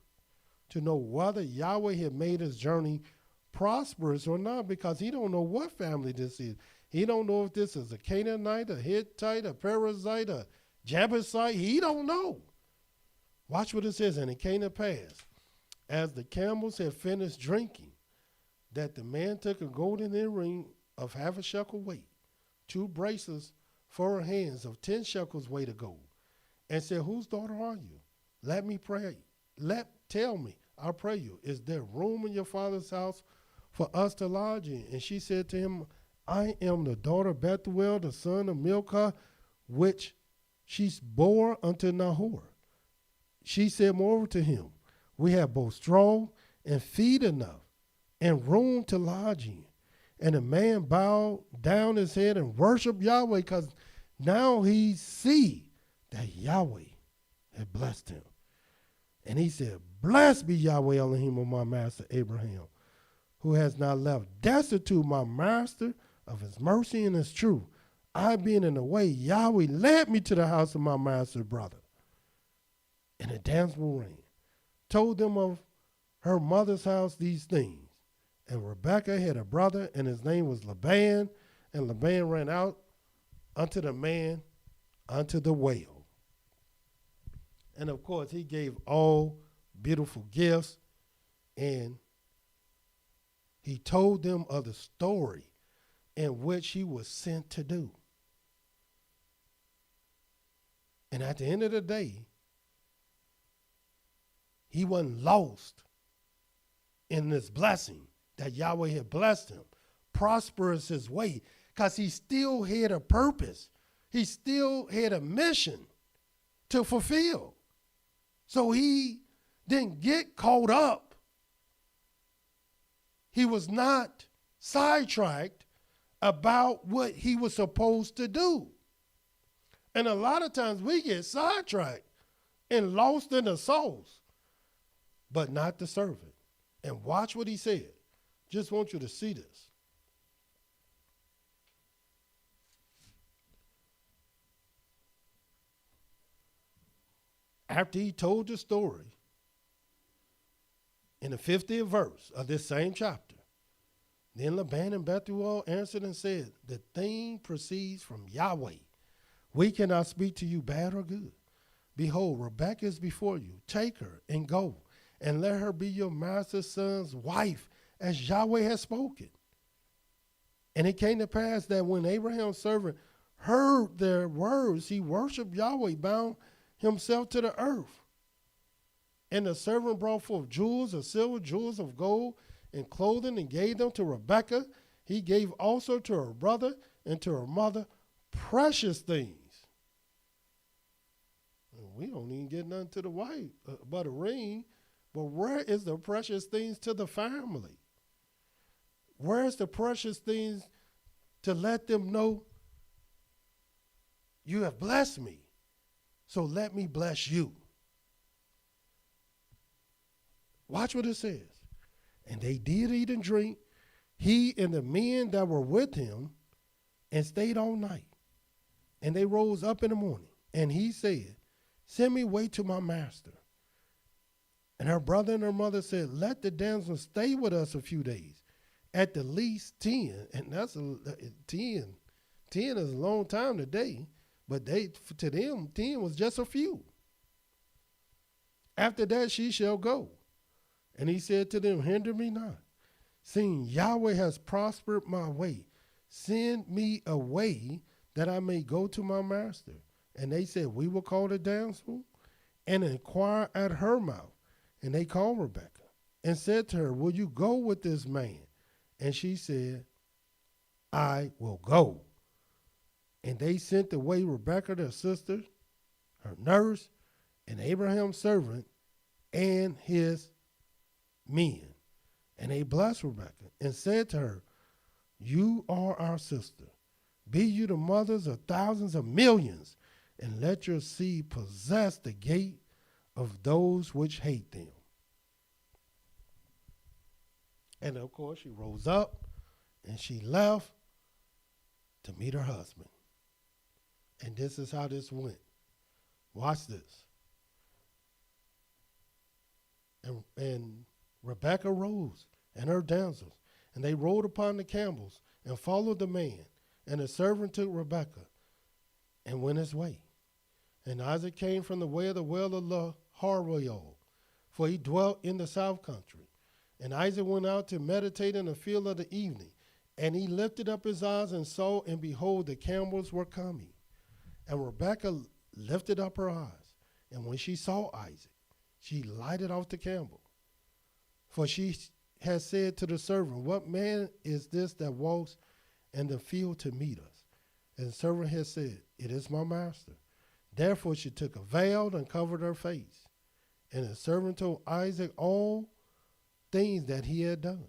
to know whether Yahweh had made his journey prosperous or not, because he don't know what family this is. He don't know if this is a Canaanite, a Hittite, a Perizzite, a Jebusite. He don't know. Watch what it says. And it came to pass, as the camels had finished drinking, that the man took a golden earring of half a shekel weight, 2 bracelets for her hands of 10 shekels weight of gold, and said, whose daughter are you? Let me pray. Tell me, I pray you, is there room in your father's house for us to lodge in? And she said to him, I am the daughter of Bethuel, the son of Milcah, which she bore unto Nahor. She said moreover to him, we have both straw and feed enough, and room to lodge in. And the man bowed down his head and worshiped Yahweh, because now he see that Yahweh had blessed him. And he said, blessed be Yahweh Elohim of my master Abraham, who has not left destitute my master of his mercy and his truth. I being in the way, Yahweh led me to the house of my master's brother. And the damsel ran, told them of her mother's house these things. And Rebekah had a brother, and his name was Laban. And Laban ran out unto the man, unto the well. And of course, he gave all beautiful gifts, and he told them of the story in which he was sent to do. And at the end of the day, he wasn't lost in this blessing that Yahweh had blessed him. Prosperous his way, because he still had a purpose. He still had a mission to fulfill. So he didn't get caught up. He was not sidetracked about what he was supposed to do. And a lot of times we get sidetracked and lost in the sauce, but not the servant. And watch what he said. Just want you to see this. After he told the story, in the 50th verse of this same chapter, then Laban and Bethuel answered and said, the thing proceeds from Yahweh. We cannot speak to you bad or good. Behold, Rebekah is before you. Take her and go, and let her be your master's son's wife, as Yahweh has spoken. And it came to pass that when Abraham's servant heard their words, he worshiped Yahweh, bound himself to the earth. And the servant brought forth jewels of silver, jewels of gold, and clothing, and gave them to Rebekah. He gave also to her brother and to her mother precious things. We don't even get nothing to the wife but a ring. But where is the precious things to the family? Where's the precious things to let them know you have blessed me, so let me bless you? Watch what it says. And they did eat and drink, he and the men that were with him, and stayed all night. And they rose up in the morning, and he said, send me away to my master. And her brother and her mother said, let the damsel stay with us a few days, at the least 10. And that's 10. 10 is a long time today, but to them, 10 was just a few. After that, she shall go. And he said to them, hinder me not, seeing Yahweh has prospered my way. Send me away that I may go to my master. And they said, we will call the damsel and inquire at her mouth. And they called Rebekah and said to her, will you go with this man? And she said, I will go. And they sent away Rebekah, their sister, her nurse, and Abraham's servant, and his men. And they blessed Rebekah and said to her, you are our sister. Be you the mothers of thousands of millions, and let your seed possess the gate of those which hate them. And of course, she rose up and she left to meet her husband. And this is how this went. Watch this. And Rebekah rose and her damsels, and they rode upon the camels and followed the man. And the servant took Rebekah and went his way. And Isaac came from the way of the well of YAHWEH'S, for he dwelt in the south country. And Isaac went out to meditate in the field of the evening. And he lifted up his eyes and saw, and behold, the camels were coming. And Rebekah lifted up her eyes. And when she saw Isaac, she lighted off the camel. For she had said to the servant, what man is this that walks in the field to meet us? And the servant had said, it is my master. Therefore she took a veil and covered her face. And the servant told Isaac all things that he had done.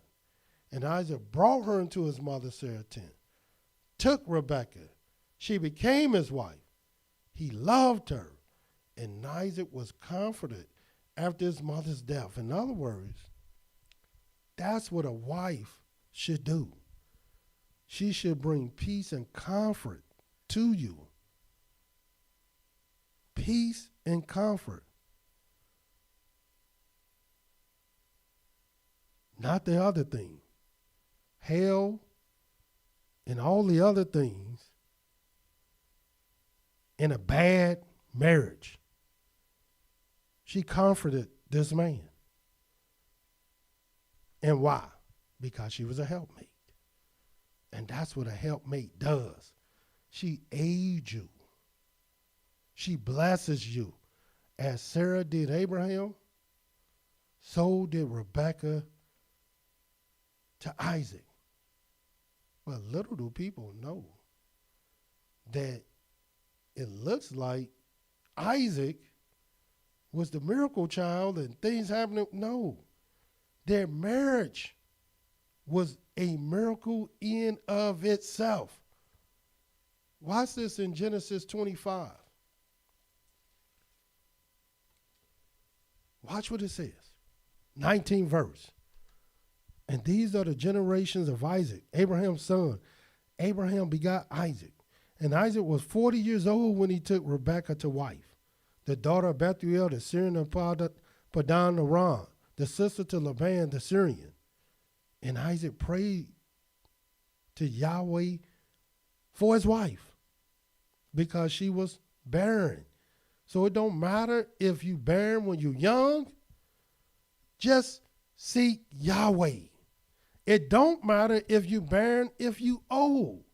And Isaac brought her into his mother Sarah's tent, took Rebekah. She became his wife. He loved her. And Isaac was comforted after his mother's death. In other words, that's what a wife should do. She should bring peace and comfort to you. Peace and comfort. not the other thing. Hell and all the other things in a bad marriage. She comforted this man. And why? Because she was a helpmate. And that's what a helpmate does. She aids you. She blesses you. As Sarah did Abraham, so did Rebekah to Isaac. Well, little do people know that it looks like Isaac was the miracle child and things happening. No, their marriage was a miracle in of itself. Watch this in Genesis 25. Watch what it says. 19th verse. And these are the generations of Isaac, Abraham's son. Abraham begot Isaac. And Isaac was 40 years old when he took Rebekah to wife, the daughter of Bethuel, the Syrian of Padan Aram, the sister to Laban, the Syrian. And Isaac prayed to Yahweh for his wife because she was barren. So it don't matter if you barren when you're young, just seek Yahweh. It don't matter if you barren, if you old,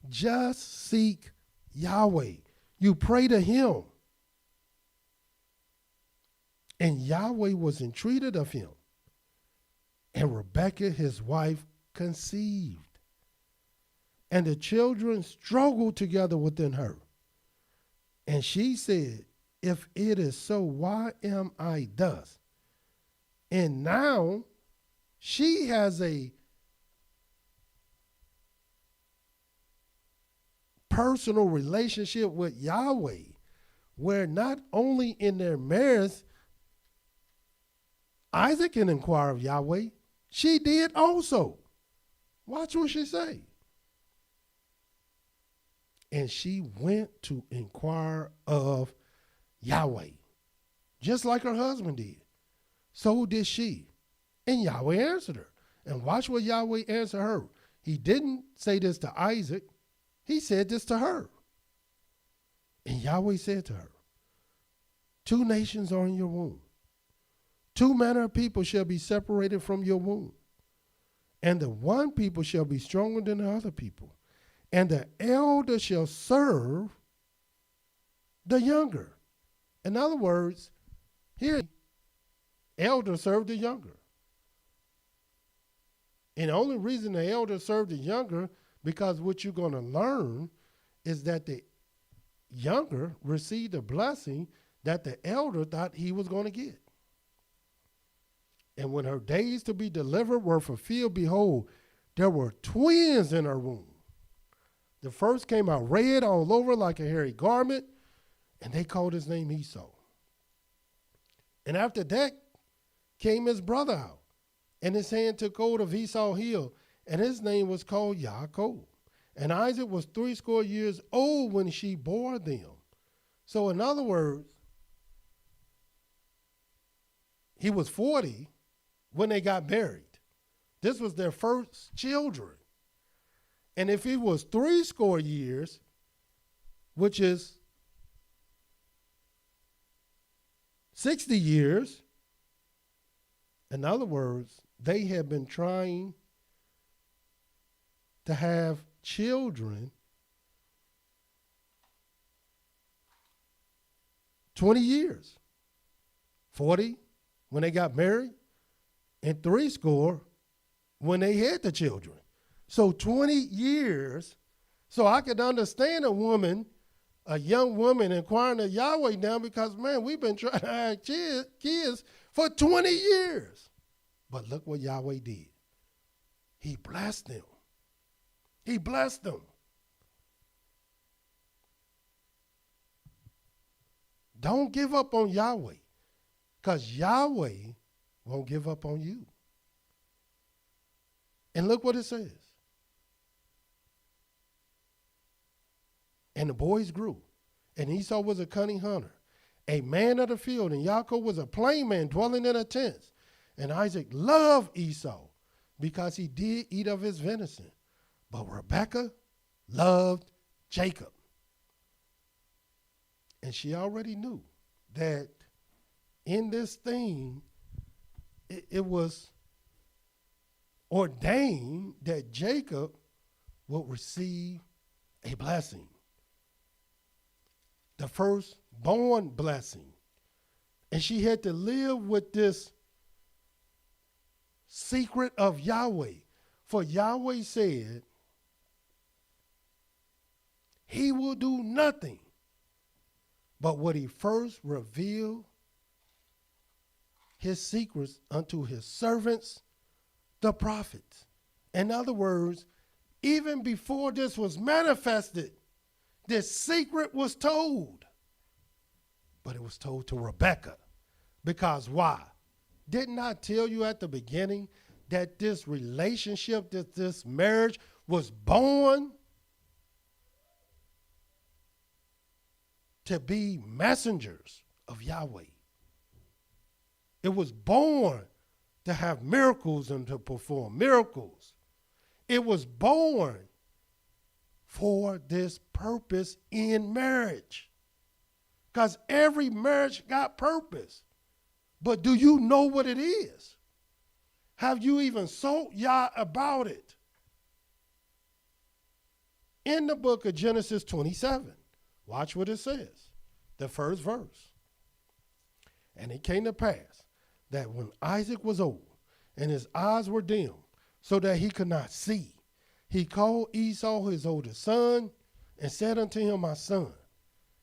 just seek Yahweh. You pray to him. And Yahweh was entreated of him. And Rebekah, his wife, conceived. And the children struggled together within her. And she said, if it is so, why am I thus? And now she has a personal relationship with Yahweh, where not only in their marriage, Isaac can inquire of Yahweh, she did also. Watch what she say. And she went to inquire of Yahweh, just like her husband did. So did she. And Yahweh answered her. And watch what Yahweh answered her. He didn't say this to Isaac. He said this to her. And Yahweh said to her, 2 nations are in your womb. 2 manner of people shall be separated from your womb. And the one people shall be stronger than the other people. And the elder shall serve the younger. In other words, here, elder served the younger. And the only reason the elder served the younger, because what you're going to learn is that the younger received a blessing that the elder thought he was going to get. And when her days to be delivered were fulfilled, behold, there were twins in her womb. The first came out red all over like a hairy garment, and they called his name Esau. And after that came his brother out, and his hand took hold of Esau's heel, and his name was called Yaakov. And Isaac was 80 years old when she bore them. So in other words, he was 40 when they got married. This was their first children. And if he was 80 years, which is 60 years, in other words, they had been trying to have children 20 years. 40 when they got married, and 80 when they had the children. So 20 years. So I could understand a young woman inquiring of Yahweh now because, man, we've been trying to have kids for 20 years. But look what Yahweh did. He blessed them. He blessed them. Don't give up on Yahweh, because Yahweh won't give up on you. And look what it says. And the boys grew, and Esau was a cunning hunter, a man of the field, and Yaakov was a plain man dwelling in a tent. And Isaac loved Esau because he did eat of his venison. But Rebekah loved Jacob. And she already knew that in this thing, it was ordained that Jacob would receive a blessing. The firstborn blessing. And she had to live with this secret of Yahweh. For Yahweh said, he will do nothing but what he first revealed his secrets unto his servants, the prophets. In other words, even before this was manifested, this secret was told. But it was told to Rebekah. Because why? Didn't I tell you at the beginning that this relationship, that this marriage was born to be messengers of Yahweh? It was born to have miracles and to perform miracles. It was born for this purpose in marriage. Because every marriage got purpose. But do you know what it is? Have you even sought Yah about it? In the book of Genesis 27, watch what it says, the first verse. And it came to pass that when Isaac was old and his eyes were dim so that he could not see, he called Esau his oldest son and said unto him, my son.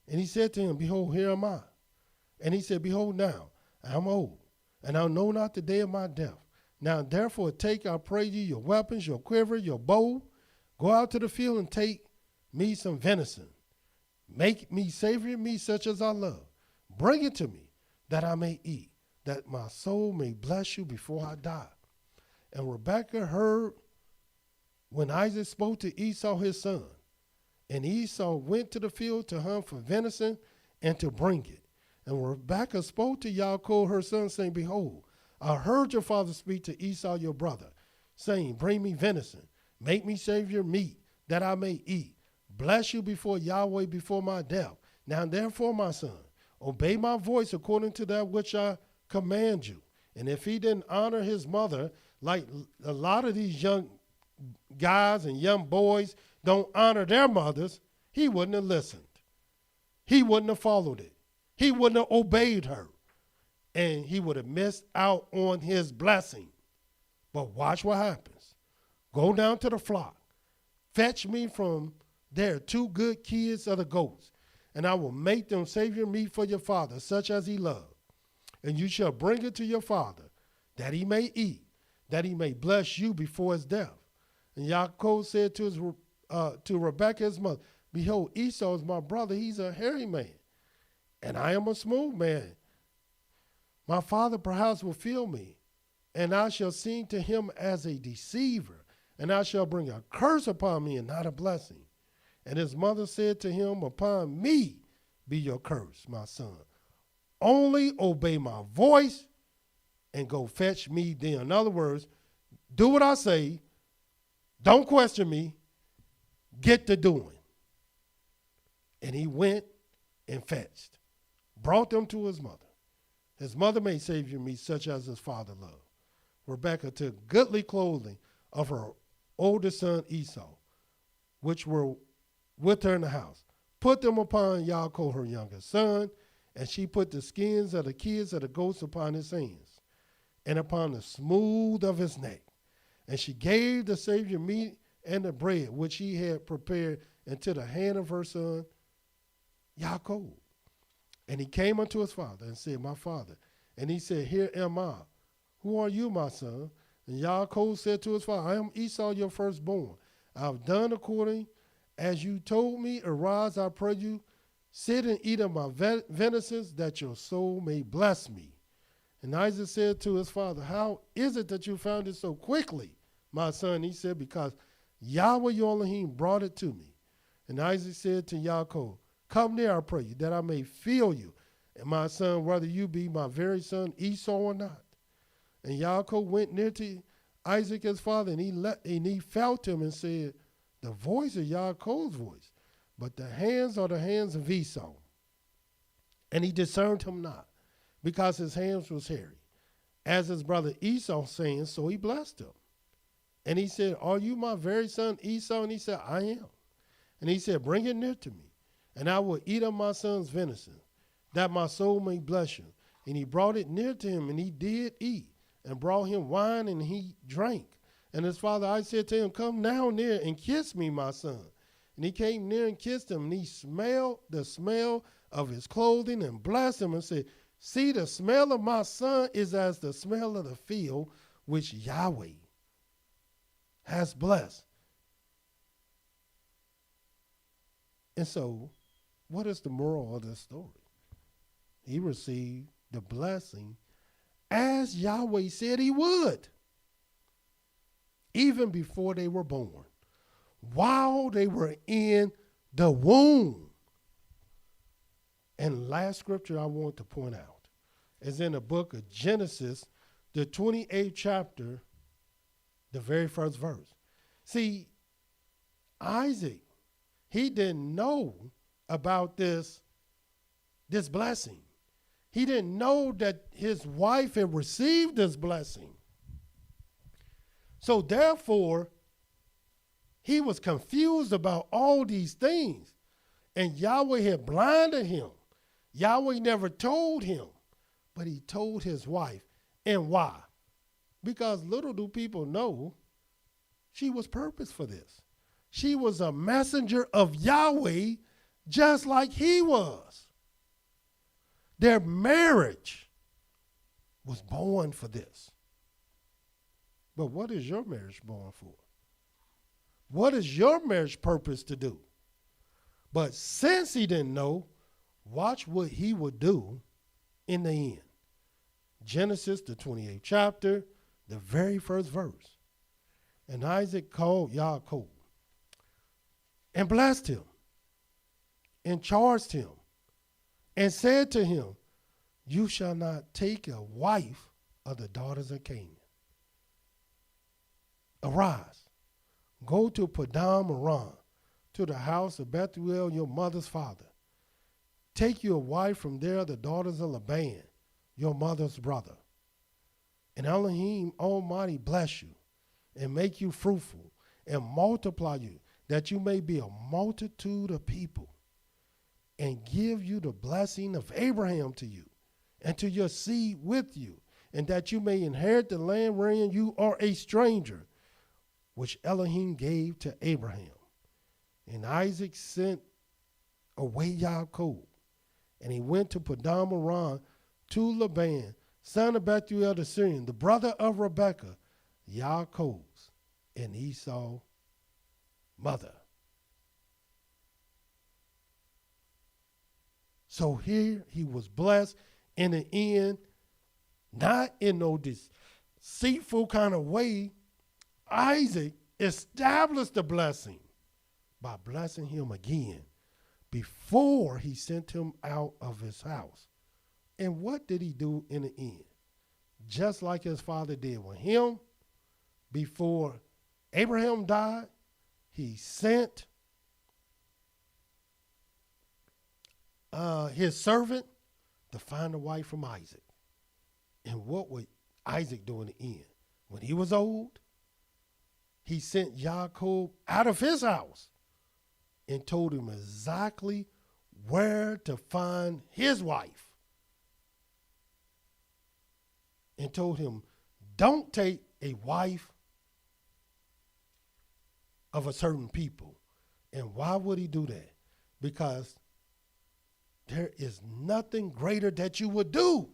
And he said to him, behold, here am I. And he said, behold, now I am old, and I know not the day of my death. Now therefore take, I pray you, your weapons, your quiver, your bow. Go out to the field and take me some venison. Make me savory meat such as I love. Bring it to me, that I may eat, that my soul may bless you before I die. And Rebekah heard when Isaac spoke to Esau his son. And Esau went to the field to hunt for venison and to bring it. And Rebekah spoke to Yaakov her son, saying, behold, I heard your father speak to Esau your brother, saying, bring me venison, make me save your meat, that I may eat. Bless you before Yahweh before my death. Now therefore, my son, obey my voice according to that which I command you. And if he didn't honor his mother, like a lot of these young guys and young boys don't honor their mothers, he wouldn't have listened. He wouldn't have followed it. He wouldn't have obeyed her. And he would have missed out on his blessing. But watch what happens. Go down to the flock. Fetch me from there 2 good kids of the goats, and I will make them savory meat for your father, such as he loved. And you shall bring it to your father, that he may eat, that he may bless you before his death. And Yaakov said to Rebekah his mother, behold, Esau is my brother, he's a hairy man, and I am a smooth man. My father perhaps will feel me, and I shall seem to him as a deceiver, and I shall bring a curse upon me and not a blessing. And his mother said to him, upon me be your curse, my son. Only obey my voice and go fetch me then. In other words, do what I say. Don't question me. Get to doing. And he went and fetched, brought them to his mother. His mother made savory meat such as his father loved. Rebekah took goodly clothing of her oldest son Esau, which were with her in the house, put them upon Yaakov, her youngest son, and she put the skins of the kids of the goats upon his hands and upon the smooth of his neck. And she gave the savory meat and the bread which he had prepared into the hand of her son Yaakov. And he came unto his father and said, my father. And he said, here am I. Who are you, my son? And Yaakov said to his father, I am Esau, your firstborn. I have done according as you told me. Arise, I pray you, sit and eat of my venisons, that your soul may bless me. And Isaac said to his father, how is it that you found it so quickly, my son? He said, because Yahweh your Elohim brought it to me. And Isaac said to Yaakov, come near, I pray you, that I may feel you, and my son, whether you be my very son Esau or not. And Yaakov went near to Isaac his father, and he felt him and said, the voice of Yaakov's voice, but the hands are the hands of Esau. And he discerned him not, because his hands was hairy, as his brother Esau saying, so he blessed him. And he said, are you my very son Esau? And he said, I am. And he said, bring it near to me, and I will eat of my son's venison, that my soul may bless you. And he brought it near to him, and he did eat, and brought him wine, and he drank. And his father Isaac said to him, come now near and kiss me, my son. And he came near and kissed him, and he smelled the smell of his clothing and blessed him and said, see, the smell of my son is as the smell of the field which Yahweh has blessed. And so, what is the moral of this story? He received the blessing as Yahweh said he would, even before they were born, while they were in the womb. And last scripture I want to point out is in the book of Genesis, the 28th chapter, the very first verse. See, Isaac, he didn't know about this blessing. He didn't know that his wife had received this blessing. So therefore, he was confused about all these things. And Yahweh had blinded him. Yahweh never told him, but he told his wife. And why? Because little do people know, she was purposed for this. She was a messenger of Yahweh just like he was. Their marriage was born for this. But what is your marriage born for? What is your marriage purpose to do? But since he didn't know, watch what he would do in the end. Genesis, the 28th chapter, the very first verse. And Isaac called Yaakov and blessed him and charged him and said to him, you shall not take a wife of the daughters of Canaan. Arise, go to Padam Aram, to the house of Bethuel, your mother's father. Take you a wife from there, the daughters of Laban, your mother's brother. And Elohim Almighty bless you and make you fruitful and multiply you, that you may be a multitude of people, and give you the blessing of Abraham to you and to your seed with you, and that you may inherit the land wherein you are a stranger, which Elohim gave to Abraham. And Isaac sent away Yaakov, and he went to Padam Aram to Laban, son of Bethuel the Syrian, the brother of Rebekah, Yaakov's and Esau's mother. So here he was blessed in the end, not in no deceitful kind of way. Isaac established the blessing by blessing him again before he sent him out of his house. And what did he do in the end? Just like his father did with him before Abraham died, he sent his servant to find a wife from Isaac. And what would Isaac do in the end? When he was old, he sent Yaakov out of his house and told him exactly where to find his wife. And told him, don't take a wife of a certain people. And why would he do that? Because there is nothing greater that you would do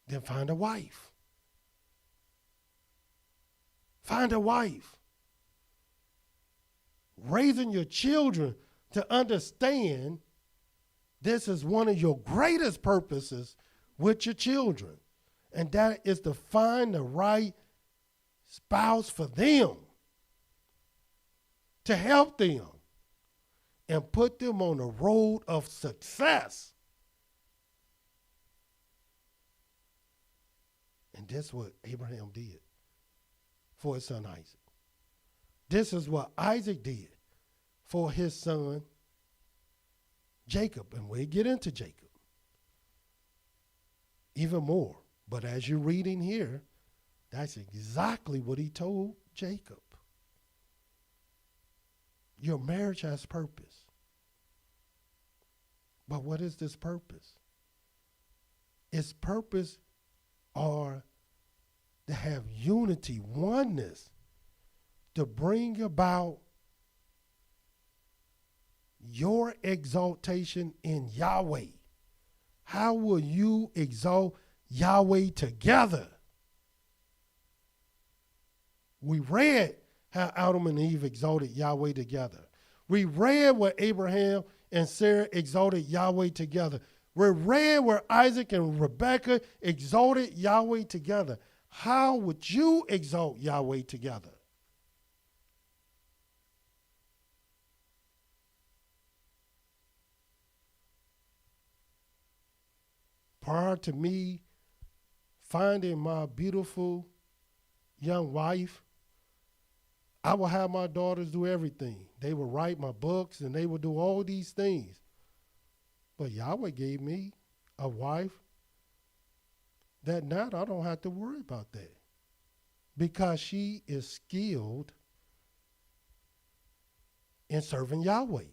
than find a wife. Find a wife. Raising your children to understand this is one of your greatest purposes with your children. And that is to find the right spouse for them, to help them and put them on the road of success. And that's what Abraham did for his son Isaac. This is what Isaac did for his son Jacob. And we'll get into Jacob even more. But as you're reading here, that's exactly what he told Jacob. Your marriage has purpose. But what is this purpose? Its purpose are to have unity, oneness, to bring about your exaltation in Yahweh. How will you exalt Yahweh together? We read how Adam and Eve exalted Yahweh together. We read where Abraham and Sarah exalted Yahweh together. We read where Isaac and Rebekah exalted Yahweh together. How would you exalt Yahweh together? Prior to me finding my beautiful young wife, I would have my daughters do everything. They would write my books and they would do all these things. But Yahweh gave me a wife that now I don't have to worry about that because she is skilled in serving Yahweh.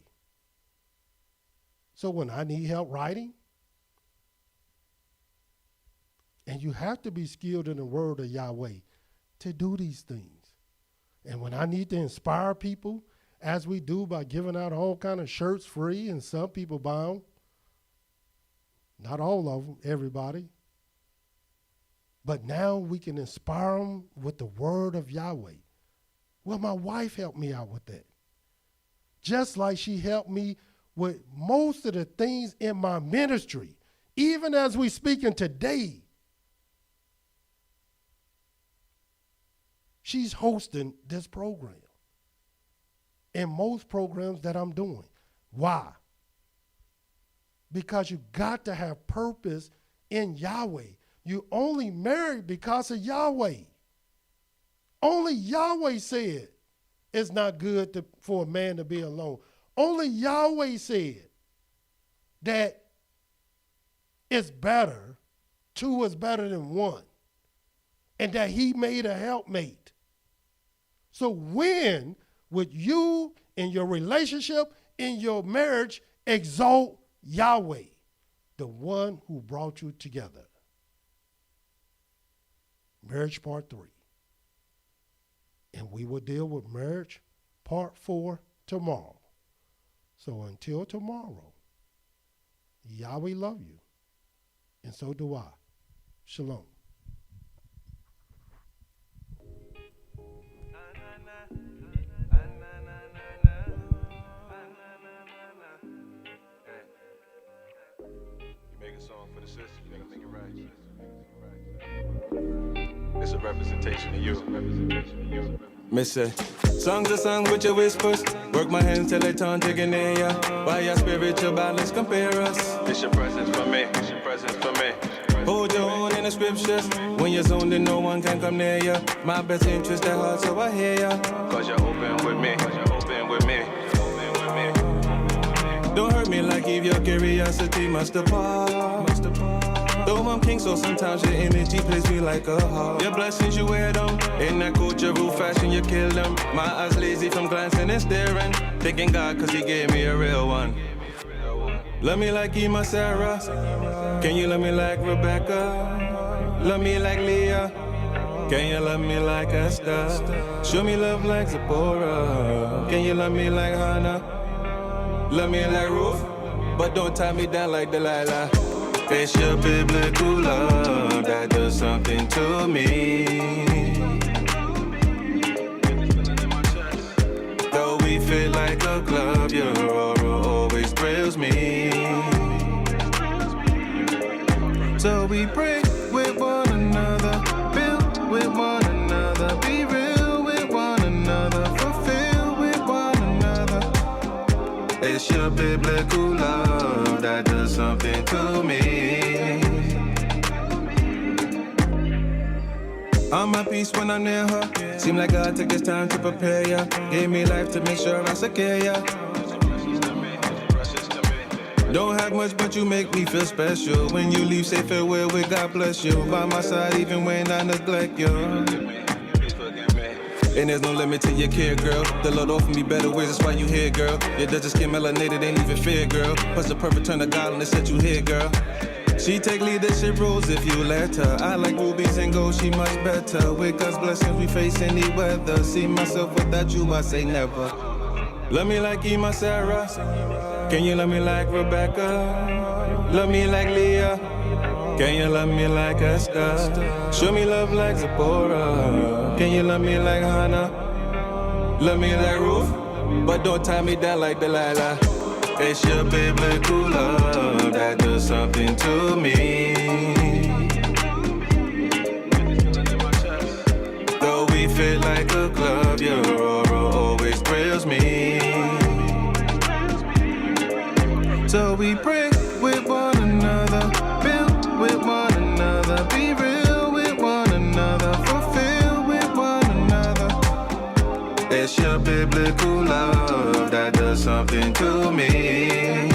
So when I need help writing, and you have to be skilled in the word of Yahweh to do these things. And when I need to inspire people, as we do by giving out all kind of shirts free, and some people buy them, not all of them, everybody. But now we can inspire them with the word of Yahweh. Well, my wife helped me out with that. Just like she helped me with most of the things in my ministry. Even as we speaking today, she's hosting this program and most programs that I'm doing. Why? Because you got to have purpose in Yahweh. You only married because of Yahweh. Only Yahweh said it's not good for a man to be alone. Only Yahweh said that it's better, two is better than one, and that he made a helpmate. So when would you in your relationship, in your marriage, exalt Yahweh, the one who brought you together? Marriage part 3. And we will deal with marriage part 4 tomorrow. So until tomorrow, Yahweh love you, and so do I. Shalom. Make a song for the sisters, you gotta make it right. It's a representation of you. Missy, songs are sung with your whispers. Work my hands till they turn to Guinea. By your spiritual balance, compare us. It's your presence for me, it's your presence for me. Hold your own in the scriptures. When you're zoned in, no one can come near you. My best interest at heart, so I hear ya. Cause you're open with me, cause you're open with me. Don't hurt me like Eve, your curiosity must depart. Though I'm king, so sometimes your energy plays me like a heart. Your blessings, you wear them. In that cultural fashion, you kill them. My eyes lazy from glancing and staring. Thanking God, cause he gave me a real one. Love me like Ema Sarah. Can you love me like Rebecca? Love me like Leah. Can you love me like Esther? Show me love like Zipporah. Can you love me like Hannah? Love me like Ruth, but don't tie me down like Delilah. It's your biblical love that does something to me. Though we fit like a glove, your aura always thrills me. So we pray with one another, build with one another, be real with one another, fulfill with one another. It's your biblical love that does something to me. I'm at peace when I'm near her. Seem like God took his time to prepare ya. Gave me life to make sure I secure ya. Don't have much, but you make me feel special. When you leave, say farewell with God bless you. By my side, even when I neglect you. And there's no limit to your care, girl. The Lord offered me better ways, that's why you here, girl. Your Dutch skin melanated, ain't even fair, girl. Plus the perfect turn of God and set you here, girl. She take leadership roles if you let her. I like rubies and gold, she much better. With God's blessings, we face any weather. See myself without you, I say never. Love me like Ema Sarah. Can you love me like Rebecca? Love me like Leah. Can you love me like Esther? Show me love like Zipporah. Can you love me like Hannah? Love me like Ruth, but don't tie me down like Delilah. It's your biblical love that does something to me. Though we fit like a glove, your aura always thrills me. So we pray with one another, build with one another, be real with one another, fulfill with one another. It's your biblical love that does something to me.